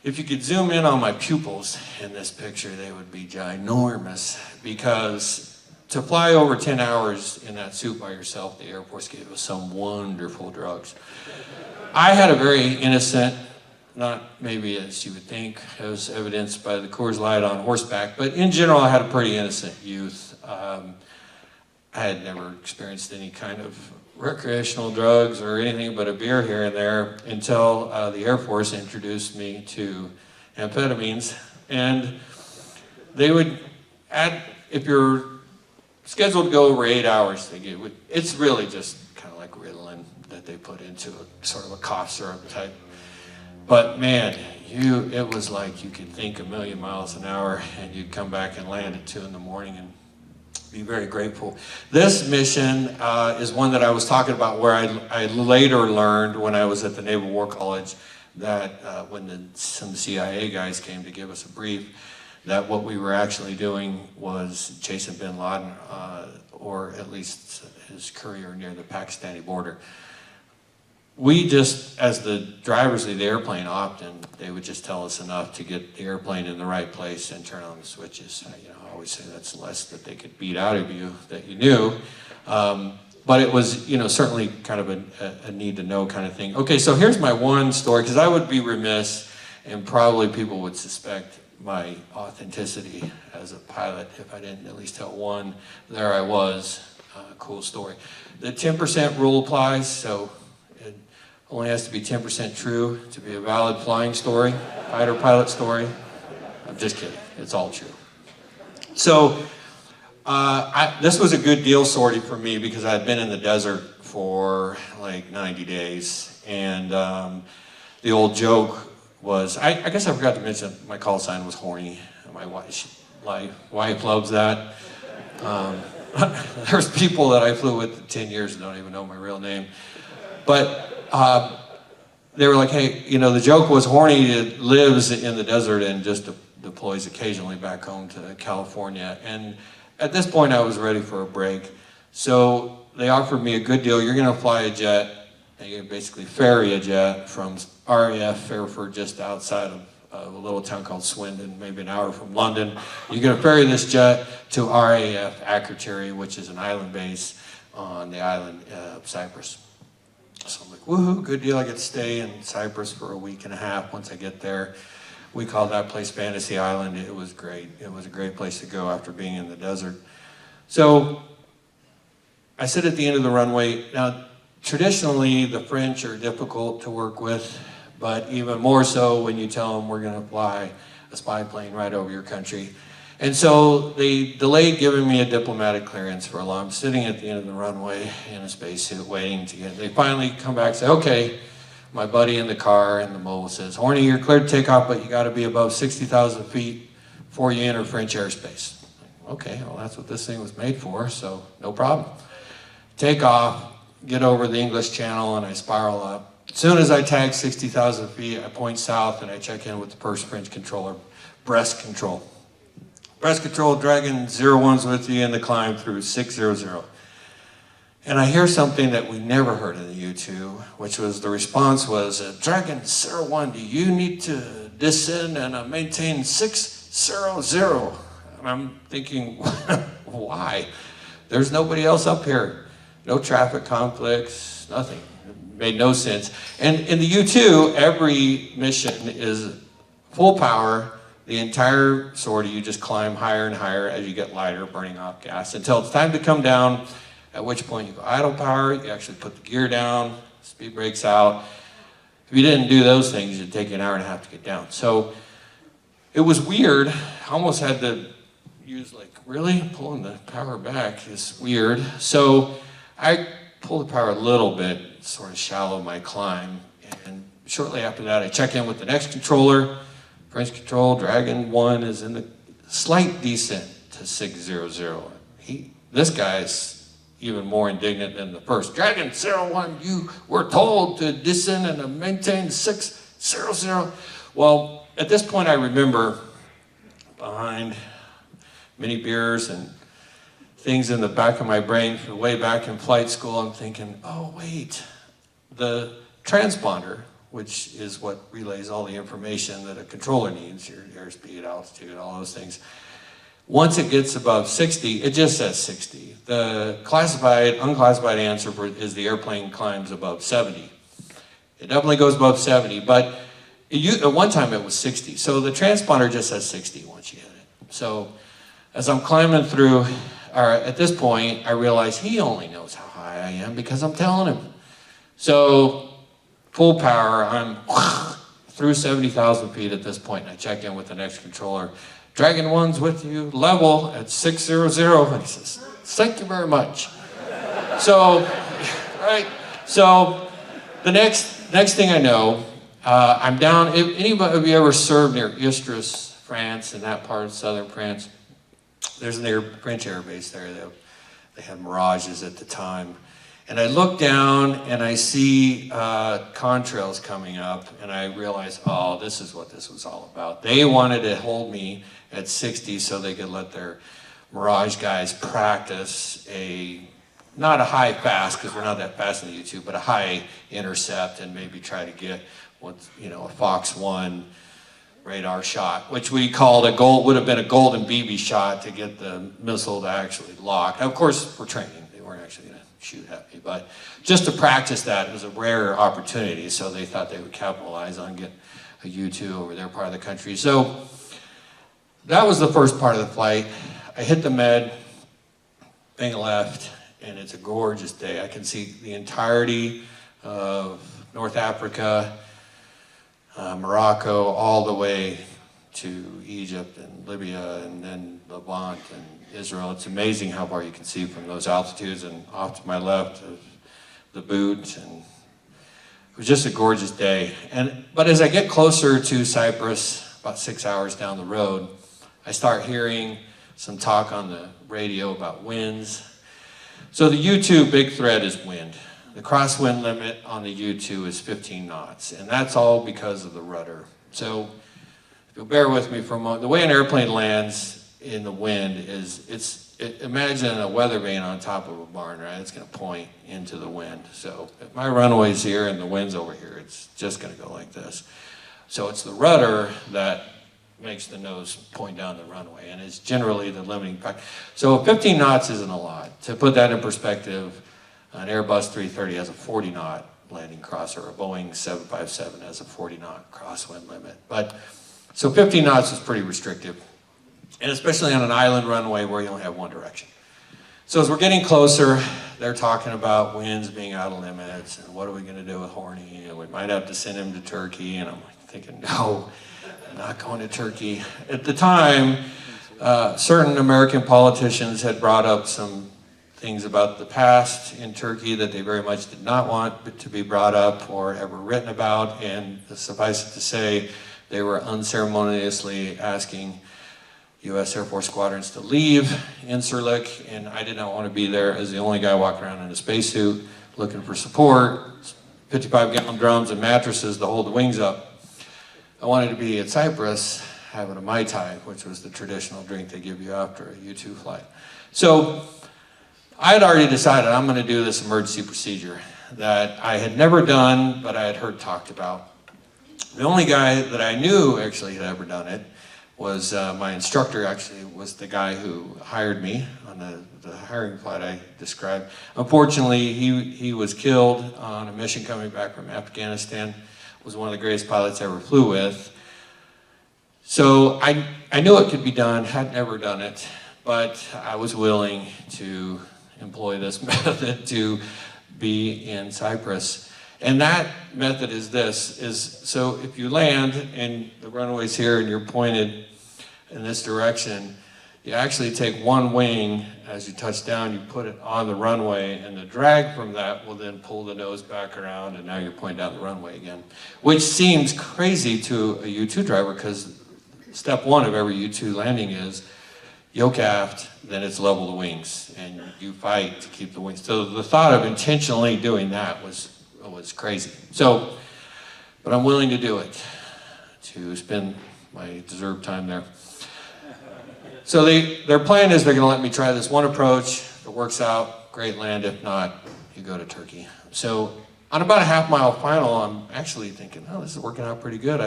B: if you could zoom in on my pupils in this picture, they would be ginormous. Because to fly over 10 hours in that suit by yourself, the Air Force gave us some wonderful drugs. I had a very innocent, not maybe as you would think, as evidenced by the Coors Light on horseback, but in general I had a pretty innocent youth. I had never experienced any kind of recreational drugs or anything but a beer here and there until the Air Force introduced me to amphetamines. And they would add, if you're scheduled to go over 8 hours, it's really just kind of like Ritalin that they put into a sort of a cough syrup type. But man, it was like you could think a million miles an hour, and you'd come back and land at 2 in the morning and be very grateful. This mission is one that I was talking about, where I later learned when I was at the Naval War College that when some CIA guys came to give us a brief, that what we were actually doing was chasing bin Laden, or at least his courier near the Pakistani border. we just, as the drivers of the airplane often, they would just tell us enough to get the airplane in the right place and turn on the switches. I always say that's less that they could beat out of you that you knew. But it was, certainly kind of a need to know kind of thing. Okay, so here's my one story, because I would be remiss, and probably people would suspect my authenticity as a pilot if I didn't at least tell one. There I was, cool story. The 10% rule applies, so it only has to be 10% true to be a valid flying story, fighter pilot story. I'm just kidding, it's all true. So, this was a good deal sorting for me because I had been in the desert for like 90 days. And the old joke was, I guess I forgot to mention my call sign was Horny. My wife loves that. There's people that I flew with 10 years and don't even know my real name. But they were like, hey, the joke was Horny lives in the desert and just deploys occasionally back home to California. And at this point, I was ready for a break. So they offered me a good deal. You're going to fly a jet, and you basically ferry a jet from RAF Fairford, just outside of a little town called Swindon, maybe an hour from London. You're going to ferry this jet to RAF Akrotiri, which is an island base on the island of Cyprus. So I'm like, woohoo, good deal. I get to stay in Cyprus for a week and a half once I get there. We called that place Fantasy Island. It was great. It was a great place to go after being in the desert. So I sit at the end of the runway. Now, traditionally, the French are difficult to work with, but even more so when you tell them we're going to fly a spy plane right over your country. And so they delayed giving me a diplomatic clearance for a while. I'm sitting at the end of the runway in a spacesuit waiting to get. They finally come back and say, okay. My buddy in the car in the mobile says, Horny, you're cleared to take off, but you got to be above 60,000 feet before you enter French airspace. Okay, well, that's what this thing was made for, so no problem. Take off, get over the English Channel, and I spiral up. As soon as I tag 60,000 feet, I point south, and I check in with the first French controller, breast control. Breast control, Dragon 01's with you in the climb through 600. And I hear something that we never heard in the U2, which was the response was, Dragon 01, do you need to descend and maintain 600? And I'm thinking, why? There's nobody else up here. No traffic conflicts, nothing. It made no sense. And in the U2, every mission is full power. The entire sortie, you just climb higher and higher as you get lighter, burning off gas, until it's time to come down. At which point you go idle power, you actually put the gear down, speed brakes out. If you didn't do those things, it'd take you an hour and a half to get down. So it was weird. I almost had to use really? Pulling the power back is weird. So I pulled the power a little bit, sort of shallow my climb. And shortly after that, I check in with the next controller. French control, Dragon 1 is in the slight descent to 600. This guy's even more indignant than the first. Dragon 01, you were told to descend and maintain 600. Well, at this point I remember behind many beers and things in the back of my brain from way back in flight school, I'm thinking, oh wait, the transponder, which is what relays all the information that a controller needs, your airspeed, altitude, all those things. Once it gets above 60, it just says 60. The unclassified answer is the airplane climbs above 70. It definitely goes above 70, but at one time it was 60. So the transponder just says 60 once you hit it. So as I'm climbing through, at this point, I realize he only knows how high I am because I'm telling him. So full power, I'm through 70,000 feet at this point, and I check in with the next controller. Dragon 1's with you, level at 600, and he says, thank you very much. So, right, so the next thing I know, I'm down, if anybody of you ever served near Istres, France, in that part of southern France, there's an French air base there. They had Mirages at the time. And I look down and I see contrails coming up, and I realize, oh, this is what this was all about. They wanted to hold me at 60 so they could let their Mirage guys practice a not a high fast, because we're not that fast in the U2, but a high intercept, and maybe try to get what's, you know, a Fox 1 radar shot, which we called would have been a golden BB shot to get the missile to actually lock. Now, of course, for training, they weren't actually going to shoot at me, but just to practice that, it was a rare opportunity, so they thought they would capitalize on getting a U2 over their part of the country. So that was the first part of the flight. I hit the med, bang left, and it's a gorgeous day. I can see the entirety of North Africa, Morocco, all the way to Egypt and Libya, and then Levant and Israel. It's amazing how far you can see from those altitudes, and off to my left of the boot, and it was just a gorgeous day. But as I get closer to Cyprus, about 6 hours down the road, I start hearing some talk on the radio about winds. So the U2 big threat is wind. The crosswind limit on the U2 is 15 knots, and that's all because of the rudder. So if you'll bear with me for a moment, the way an airplane lands in the wind is, imagine a weather vane on top of a barn, right? It's gonna point into the wind. So if my runway's here and the wind's over here, it's just gonna go like this. So it's the rudder that makes the nose point down the runway, and it's generally the limiting factor. So 15 knots isn't a lot. To put that in perspective, an Airbus 330 has a 40 knot landing cross, or a Boeing 757 has a 40 knot crosswind limit. But so 15 knots is pretty restrictive, and especially on an island runway where you only have one direction. So as we're getting closer, they're talking about winds being out of limits, and what are we going to do with Horny, and we might have to send him to Turkey. And I'm like thinking, no, I'm not going to Turkey. At the time, certain American politicians had brought up some things about the past in Turkey that they very much did not want to be brought up or ever written about, and suffice it to say, they were unceremoniously asking U.S. Air Force squadrons to leave Incirlik, and I did not want to be there as the only guy walking around in a spacesuit looking for support, 55-gallon drums and mattresses to hold the wings up. I wanted to be at Cyprus having a Mai Tai, which was the traditional drink they give you after a U2 flight. So I had already decided I'm going to do this emergency procedure that I had never done, but I had heard talked about. The only guy that I knew actually had ever done it was my instructor. Actually was the guy who hired me on the hiring flight I described. Unfortunately, he was killed on a mission coming back from Afghanistan. Was one of the greatest pilots I ever flew with. So I knew it could be done, had never done it, but I was willing to employ this method to be in Cyprus. And that method is so if you land and the runway's here and you're pointed in this direction, you actually take one wing as you touch down, you put it on the runway, and the drag from that will then pull the nose back around, and now you're pointing down the runway again. Which seems crazy to a U2 driver, because step one of every U2 landing is yoke aft, then it's level the wings, and you fight to keep the wings. So the thought of intentionally doing that was crazy. So, but I'm willing to do it, to spend my deserved time there. So their plan is they're going to let me try this one approach. If it works out, great land. If not, you go to Turkey. So on about a half-mile final, I'm actually thinking, oh, this is working out pretty good.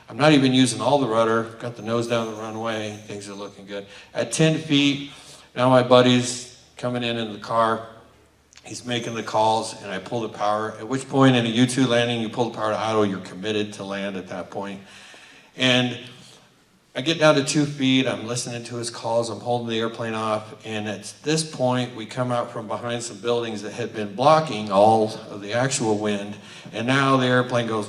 B: I'm not even using all the rudder. Got the nose down the runway. Things are looking good. At 10 feet, now my buddy's coming in the car. He's making the calls, and I pull the power. At which point, in a U2 landing, you pull the power to idle. You're committed to land at that point. And I get down to 2 feet. I'm listening to his calls. I'm holding the airplane off. And at this point, we come out from behind some buildings that had been blocking all of the actual wind. And now the airplane goes,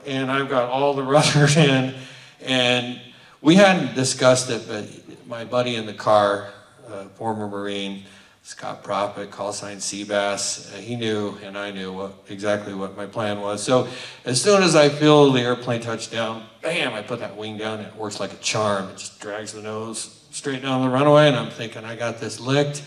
B: and I've got all the rudder in. And we hadn't discussed it, but my buddy in the car, former Marine, Scott Prophet, call sign Seabass, he knew and I knew exactly what my plan was. So as soon as I feel the airplane touch down, bam, I put that wing down, and it works like a charm. It just drags the nose straight down the runway, and I'm thinking I got this licked.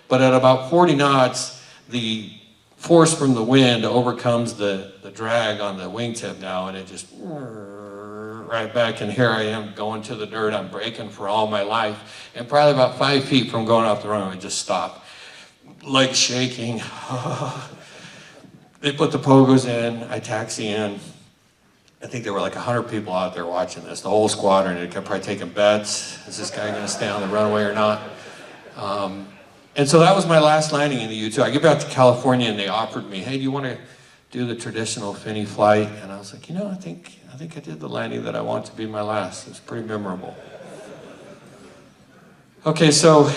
B: But at about 40 knots, the force from the wind overcomes the drag on the wingtip now, and it just right back, and here I am going to the dirt. I'm braking for all my life, and probably about 5 feet from going off the runway, just stop. legs shaking. They put the pogos in, I taxi in. I think there were like 100 people out there watching this, the whole squadron. They kept probably taking bets. Is this guy gonna stay on the runway or not? And so that was my last landing in the U-2. I get back to California and they offered me, hey, do you wanna do the traditional Finney flight? And I was like, you know, I think I did the landing that I want to be my last. It was pretty memorable. Okay, so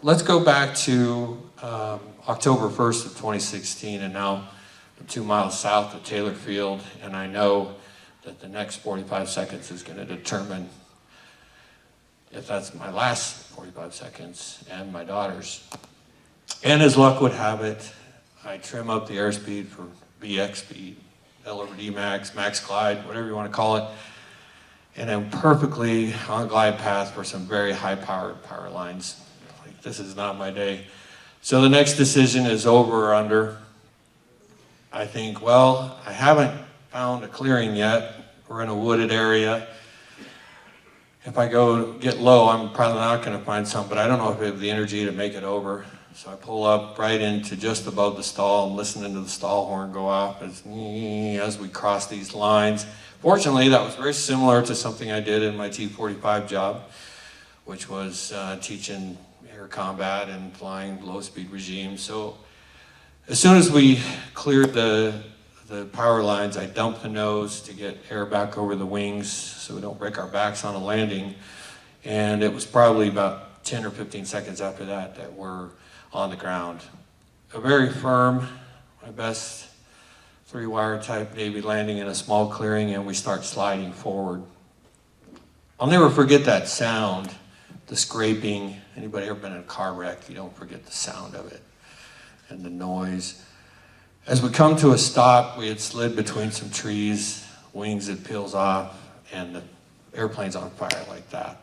B: let's go back to October 1st of 2016, and now I'm 2 miles south of Taylor Field, and I know that the next 45 seconds is going to determine if that's my last 45 seconds and my daughter's. And as luck would have it, I trim up the airspeed for BX speed, L over D max, max glide, whatever you want to call it. And I'm perfectly on a glide path for some very high-powered power lines. Like, this is not my day. So the next decision is over or under. I think, well, I haven't found a clearing yet. We're in a wooded area. If I go get low, I'm probably not going to find some, but I don't know if I have the energy to make it over. So I pull up right into just above the stall. I'm listening to the stall horn go off as we cross these lines. Fortunately, that was very similar to something I did in my T-45 job, which was teaching air combat and flying low-speed regimes. So as soon as we cleared the power lines, I dumped the nose to get air back over the wings so we don't break our backs on a landing. And it was probably about 10 or 15 seconds after that that we're on the ground. A very firm, my best 3-wire type Navy landing in a small clearing, and we start sliding forward. I'll never forget that sound, the scraping. Anybody ever been in a car wreck? You don't forget the sound of it and the noise. As we come to a stop, we had slid between some trees, wings it peels off, and the airplane's on fire like that.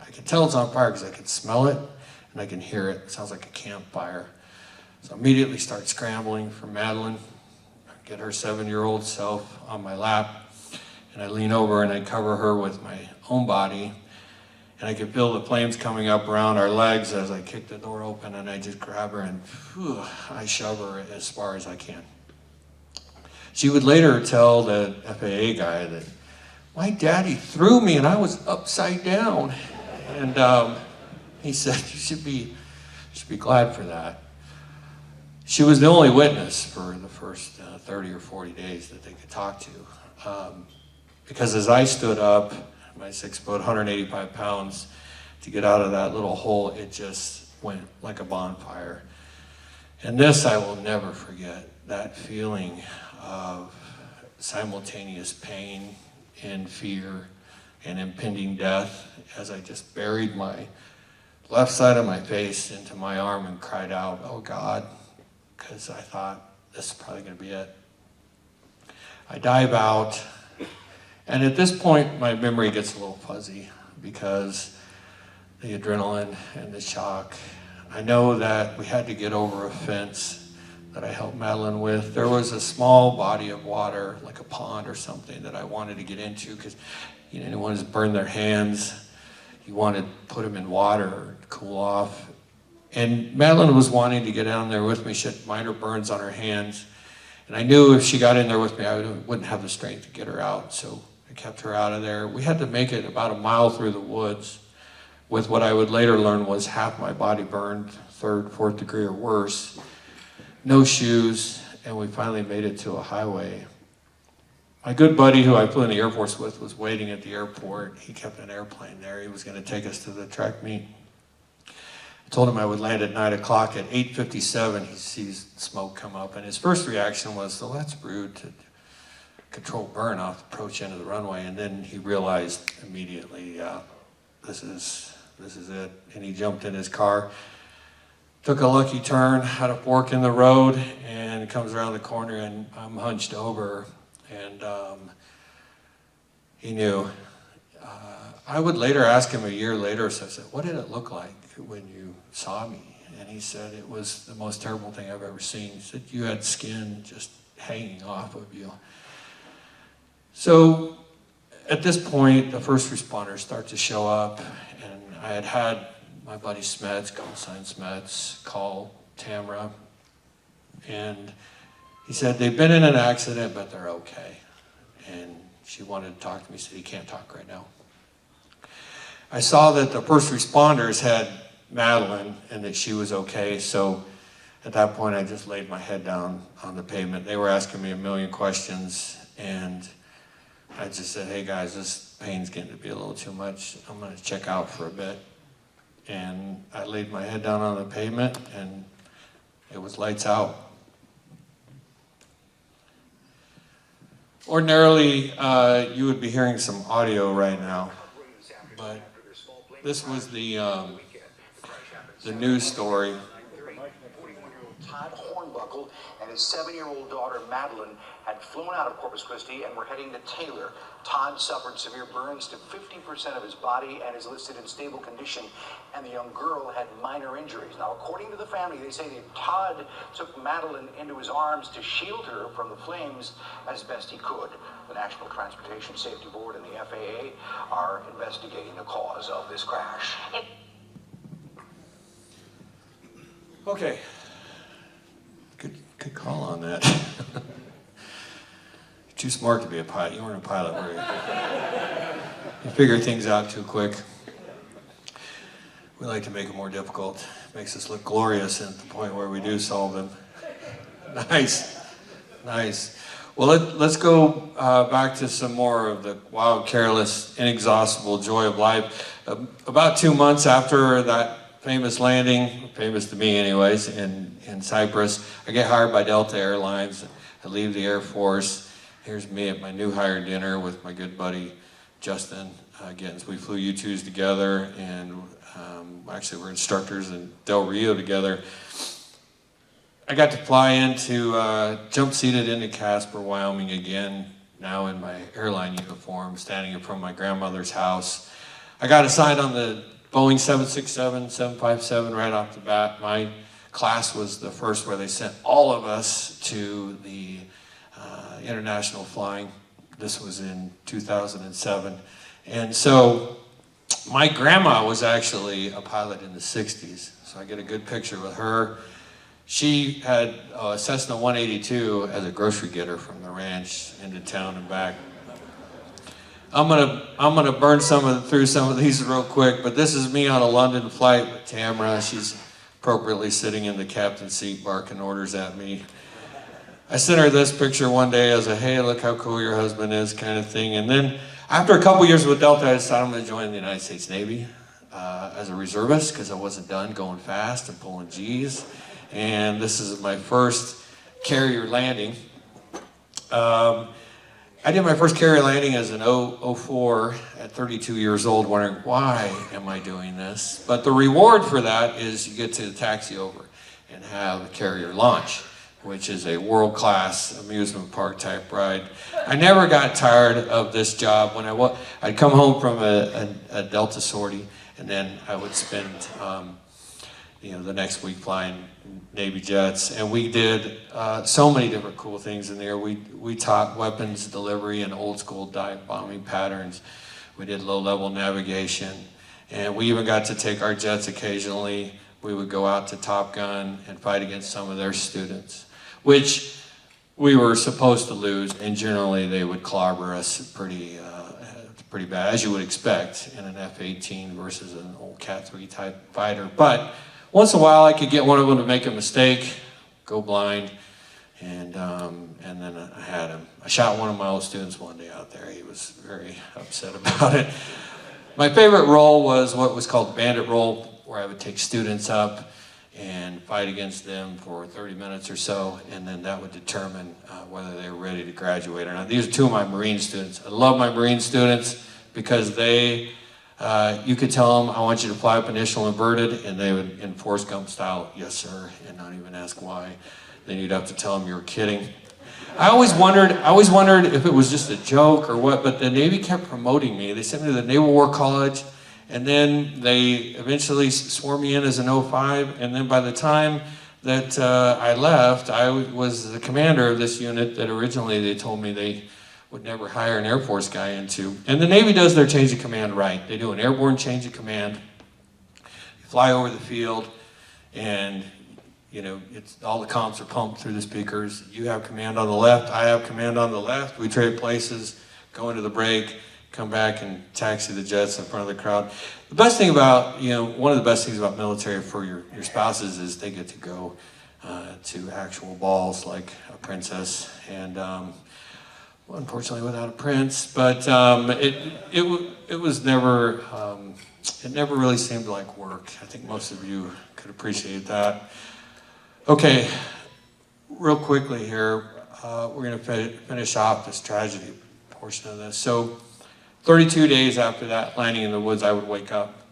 B: I can tell it's on fire because I can smell it and I can hear it. It sounds like a campfire. So I immediately start scrambling for Madeline, get her 7-year-old self on my lap, and I lean over and I cover her with my own body, and I can feel the flames coming up around our legs as I kick the door open, and I just grab her and I shove her as far as I can. She would later tell the FAA guy that my daddy threw me and I was upside down, and he said, you should be glad for that. She was the only witness for the first 30 or 40 days that they could talk to. Because as I stood up, my 6 foot, 185 pounds, to get out of that little hole, it just went like a bonfire. And this I will never forget, that feeling of simultaneous pain and fear and impending death as I just buried my left side of my face into my arm and cried out, oh God, because I thought this is probably going to be it. I dive out, and at this point my memory gets a little fuzzy because the adrenaline and the shock. I know that we had to get over a fence that I helped Madeline with. There was a small body of water, like a pond or something, that I wanted to get into because anyone who's burned their hands, you want to put them in water to cool off. And Madeline was wanting to get down there with me. She had minor burns on her hands. And I knew if she got in there with me, I wouldn't have the strength to get her out. So I kept her out of there. We had to make it about a mile through the woods with what I would later learn was half my body burned, 3rd, 4th degree or worse. No shoes, and we finally made it to a highway. My good buddy who I flew in the Air Force with was waiting at the airport. He kept an airplane there. He was going to take us to the track meet. I told him I would land at 9 o'clock. At 8:57, he sees smoke come up, and his first reaction was, well, that's rude to control burn off the approach end of the runway. And then he realized immediately, yeah, this is it. And he jumped in his car, took a lucky turn, had a fork in the road, and comes around the corner, and I'm hunched over, and he knew. I would later ask him a year later, so I said, what did it look like when you saw me? And he said, it was the most terrible thing I've ever seen. He said, you had skin just hanging off of you. So at this point, the first responders start to show up, and I had my buddy Smets, call sign Smets, call Tamara, and he said they've been in an accident, but they're okay. And she wanted to talk to me, said he can't talk right now. I saw that the first responders had Madeline and that she was okay, so at that point I just laid my head down on the pavement. They were asking me a million questions, and I just said, hey guys, this pain's getting to be a little too much. I'm gonna check out for a bit. And I laid my head down on the pavement, and it was lights out. Ordinarily, you would be hearing some audio right now, but this was the news story.
D: 41-year-old Todd Hornbuckle and his 7-year-old daughter Madeline had flown out of Corpus Christi and were heading to Taylor. Todd suffered severe burns to 50% of his body and is listed in stable condition, and the young girl had minor injuries. Now, according to the family, they say that Todd took Madeline into his arms to shield her from the flames as best he could. The National Transportation Safety Board and the FAA are investigating the cause of this crash.
B: Okay, good call on that. You're too smart to be a pilot. You weren't a pilot, were you? You figure things out too quick. We like to make it more difficult. Makes us look glorious at the point where we do solve them. Nice, nice. Well, let's go back to some more of the wild, careless, inexhaustible joy of life. About 2 months after that famous landing, famous to me anyways, in Cyprus, I get hired by Delta Airlines. I leave the Air Force. Here's me at my new hire dinner with my good buddy Justin Gittins. We flew U-2s together, and actually we're instructors in Del Rio together. I got to fly into, jump seated into Casper, Wyoming again, now in my airline uniform, standing in front of my grandmother's house. I got assigned on the Boeing 767, 757 right off the bat. My class was the first where they sent all of us to the international flying. This was in 2007. And so my grandma was actually a pilot in the 60s. So I get a good picture with her. She had a Cessna 182 as a grocery getter from the ranch into town and back. I'm gonna burn through some of these real quick, but this is me on a London flight with Tamara. She's appropriately sitting in the captain's seat barking orders at me. I sent her this picture one day as a, hey, look how cool your husband is kind of thing. And then after a couple years with Delta, I decided I'm gonna join the United States Navy as a reservist because I wasn't done going fast and pulling G's. And this is my first carrier landing. I did my first carrier landing as an 04 at 32 years old, wondering why am I doing this? But the reward for that is you get to taxi over and have a carrier launch, which is a world-class amusement park type ride. I never got tired of this job. When I'd come home from a Delta sortie, and then I would spend the next week flying Navy jets, and we did so many different cool things in there. We taught weapons delivery and old school dive bombing patterns. We did low-level navigation, and we even got to take our jets occasionally. We would go out to Top Gun and fight against some of their students, which we were supposed to lose, and generally they would clobber us pretty bad, as you would expect in an F-18 versus an old Cat-3 type fighter. But once in a while I could get one of them to make a mistake, go blind, and then I had him. I shot one of my old students one day out there. He was very upset about it. My favorite role was what was called the bandit role, where I would take students up and fight against them for 30 minutes or so, and then that would determine whether they were ready to graduate or not. These are two of my Marine students. I love my Marine students because they, you could tell them, I want you to fly up initial inverted, and they would, in Forrest Gump style, yes sir, and not even ask why. Then you'd have to tell them you were kidding. I always wondered if it was just a joke or what, but the Navy kept promoting me. They sent me to the Naval War College, and then they eventually swore me in as an 05, and then by the time that I left, I was the commander of this unit that originally they told me they would never hire an Air Force guy into. And the Navy does their change of command right. They do an airborne change of command. You fly over the field, and you know, all the comms are pumped through the speakers. You have command on the left, I have command on the left. We trade places, go into the break, come back and taxi the jets in front of the crowd. The best thing about, you know, one of the best things about military for your spouses is they get to go to actual balls like a princess, and well, unfortunately without a prince, but it was never, it never really seemed like work. I think most of you could appreciate that. Okay, real quickly here, we're going to finish off this tragedy portion of this. So 32 days after that landing in the woods, I would wake up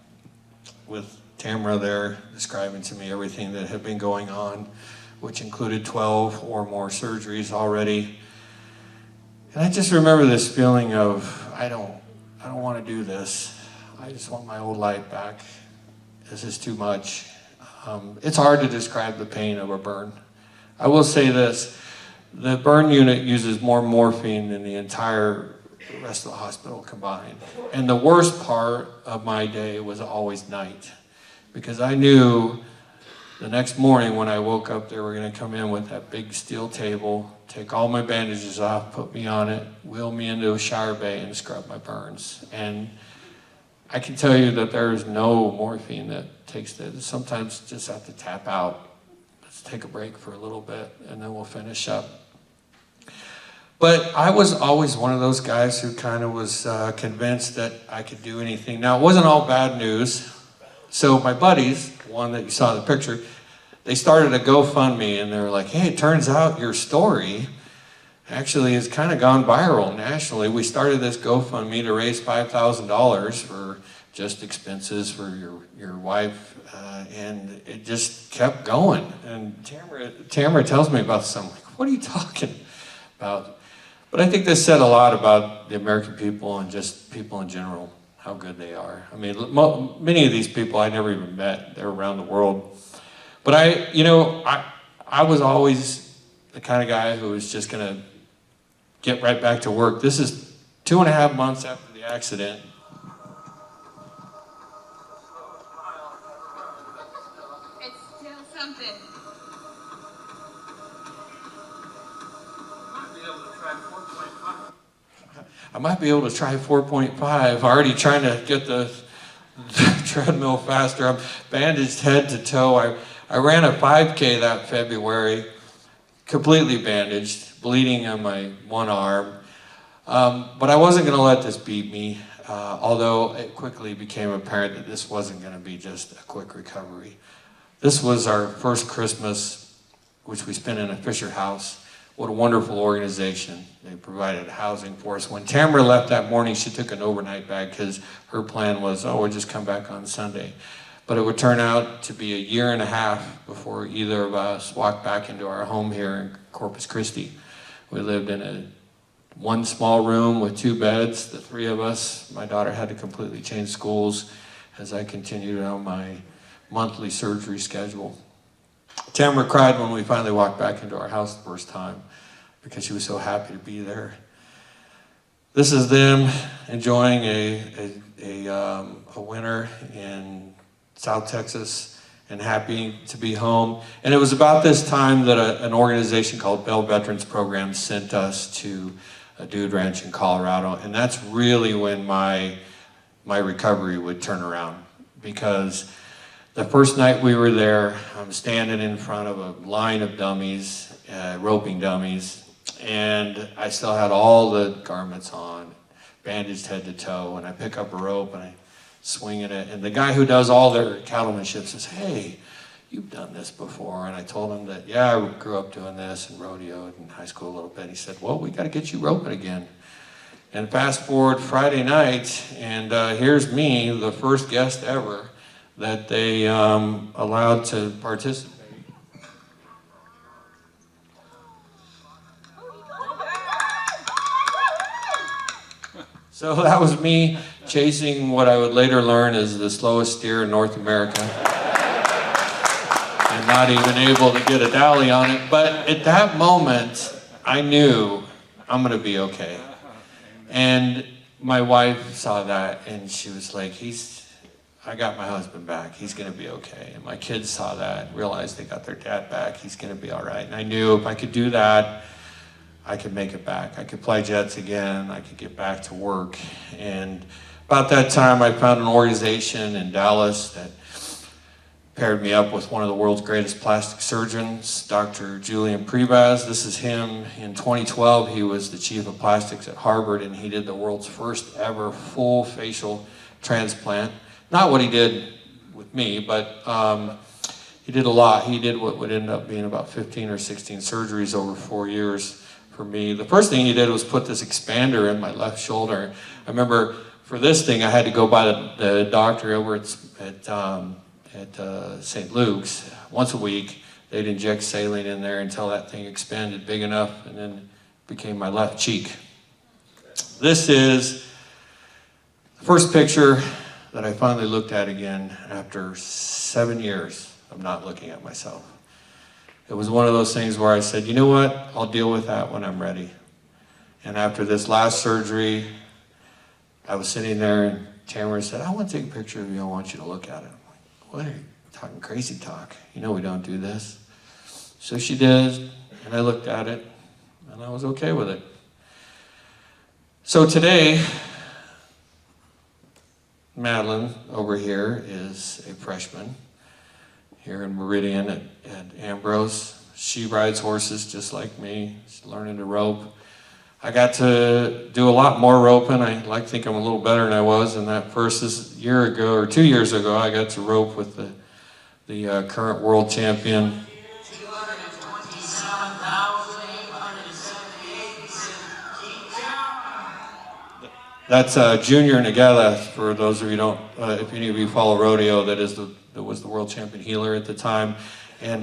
B: with Tamara there describing to me everything that had been going on, which included 12 or more surgeries already. And I just remember this feeling of, I don't want to do this. I just want my old life back. This is too much. It's hard to describe the pain of a burn. I will say this, the burn unit uses more morphine than the entire rest of the hospital combined. And the worst part of my day was always night, because I knew the next morning when I woke up, they were going to come in with that big steel table, take all my bandages off, put me on it, wheel me into a shower bay and scrub my burns. And I can tell you that there is no morphine that takes that. Sometimes just have to tap out. Let's take a break for a little bit and then we'll finish up. But I was always one of those guys who kind of was convinced that I could do anything. Now, it wasn't all bad news. So my buddies, one that you saw in the picture, they started a GoFundMe and they were like, hey, it turns out your story actually has kind of gone viral nationally. We started this GoFundMe to raise $5,000 for just expenses for your wife, and it just kept going. And Tamara tells me about this. I'm like, what are you talking about? But I think this said a lot about the American people and just people in general, how good they are. I mean, many of these people I never even met. They're around the world. But I was always the kind of guy who was just going to get right back to work. This is 2.5 months after the accident.
E: It's still something.
B: I might be able to try 4.5. Already trying to get the treadmill faster. I'm bandaged head to toe. I ran a 5K that February, completely bandaged, bleeding on my one arm. But I wasn't going to let this beat me, although it quickly became apparent that this wasn't going to be just a quick recovery. This was our first Christmas, which we spent in a Fisher house. What a wonderful organization. They provided housing for us. When Tamara left that morning, she took an overnight bag because her plan was, oh, we'll just come back on Sunday. But it would turn out to be 1.5 years before either of us walked back into our home here in Corpus Christi. We lived in one small room with 2 beds, the 3 of us. My daughter had to completely change schools as I continued on my monthly surgery schedule. Tamara cried when we finally walked back into our house the first time because she was so happy to be there. This is them enjoying a winter in South Texas and happy to be home. And it was about this time that an organization called Bell Veterans Program sent us to a dude ranch in Colorado. And that's really when my recovery would turn around, because the first night we were there, I'm standing in front of a line of dummies, roping dummies, and I still had all the garments on, bandaged head to toe, and I pick up a rope and I swing at it, and the guy who does all their cattlemanship says, hey, you've done this before. And I told him that, yeah, I grew up doing this and rodeoed in high school a little bit. He said, well, we got to get you roping again. And fast forward Friday night, and here's me, the first guest ever that they allowed to participate. So that was me chasing what I would later learn is the slowest steer in North America. And not even able to get a dally on it. But at that moment, I knew I'm gonna be okay. And my wife saw that and she was like, I got my husband back. He's going to be okay. And my kids saw that, realized they got their dad back. He's going to be all right. And I knew if I could do that, I could make it back. I could fly jets again. I could get back to work. And about that time, I found an organization in Dallas that paired me up with one of the world's greatest plastic surgeons, Dr. Julian Prebaz. This is him. In 2012, he was the chief of plastics at Harvard, and he did the world's first ever full facial transplant. Not what he did with me, but he did a lot. He did what would end up being about 15 or 16 surgeries over 4 years for me. The first thing he did was put this expander in my left shoulder. I remember for this thing, I had to go by the doctor over at St. Luke's once a week. They'd inject saline in there until that thing expanded big enough, and then it became my left cheek. This is the first picture that I finally looked at again after 7 years of not looking at myself. It was one of those things where I said, you know what, I'll deal with that when I'm ready. And after this last surgery, I was sitting there and Tamara said, I want to take a picture of you, I want you to look at it. I'm like, what are you talking crazy talk? You know we don't do this. So she did, and I looked at it, and I was okay with it. So today, Madeline over here is a freshman here in Meridian at Ambrose. She rides horses just like me. She's learning to rope. I got to do a lot more roping. I like to think I'm a little better than I was in that first year ago or 2 years ago. I got to rope with the current world champion. That's Junior Nagala, for those of you who don't, if any of you follow rodeo, that was the world champion healer at the time. And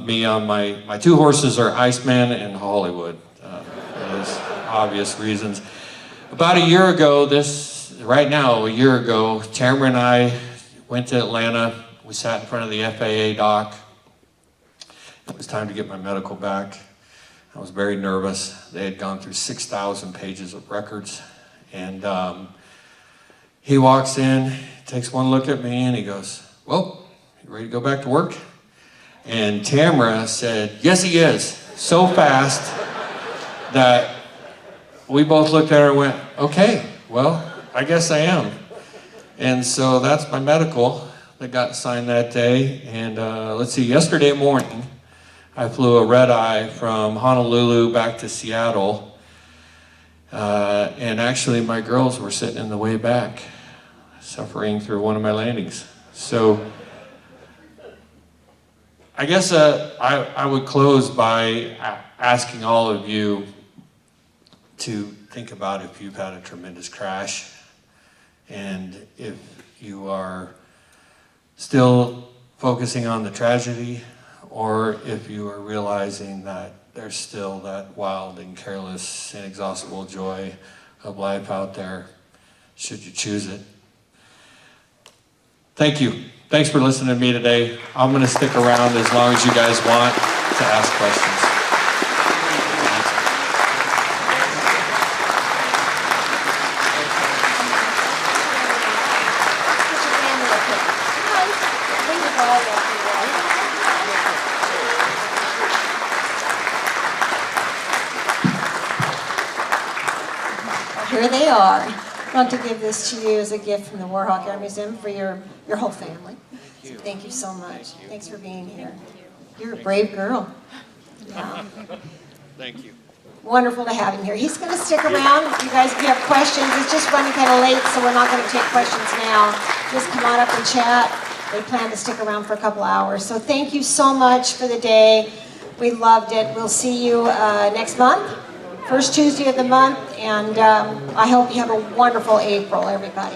B: me on my two horses are Iceman and Hollywood, for those obvious reasons. About a year ago, a year ago, Tamara and I went to Atlanta. We sat in front of the FAA dock. It was time to get my medical back. I was very nervous. They had gone through 6,000 pages of records. And he walks in, takes one look at me, and he goes, well, you ready to go back to work? And Tamara said, yes, he is, so fast that we both looked at her and went, okay, well, I guess I am. And so that's my medical that got signed that day. And let's see, yesterday morning, I flew a red-eye from Honolulu back to Seattle. And actually my girls were sitting in the way back, suffering through one of my landings. So I guess I would close by asking all of you to think about if you've had a tremendous crash, and if you are still focusing on the tragedy, or if you are realizing that there's still that wild and careless, inexhaustible joy of life out there, should you choose it. Thank you. Thanks for listening to me today. I'm going to stick around as long as you guys want to ask questions.
A: Here they are. I want to give this to you as a gift from the Warhawk Air Museum for your whole family. So thank you so much. Thanks for being here. You're a brave girl. Yeah.
B: Thank you.
A: Wonderful to have him here. He's going to stick around if you guys have questions. It's just running kind of late, so we're not going to take questions now. Just come on up and chat. They plan to stick around for a couple hours. So thank you so much for the day. We loved it. We'll see you next month. First Tuesday of the month, and I hope you have a wonderful April, everybody.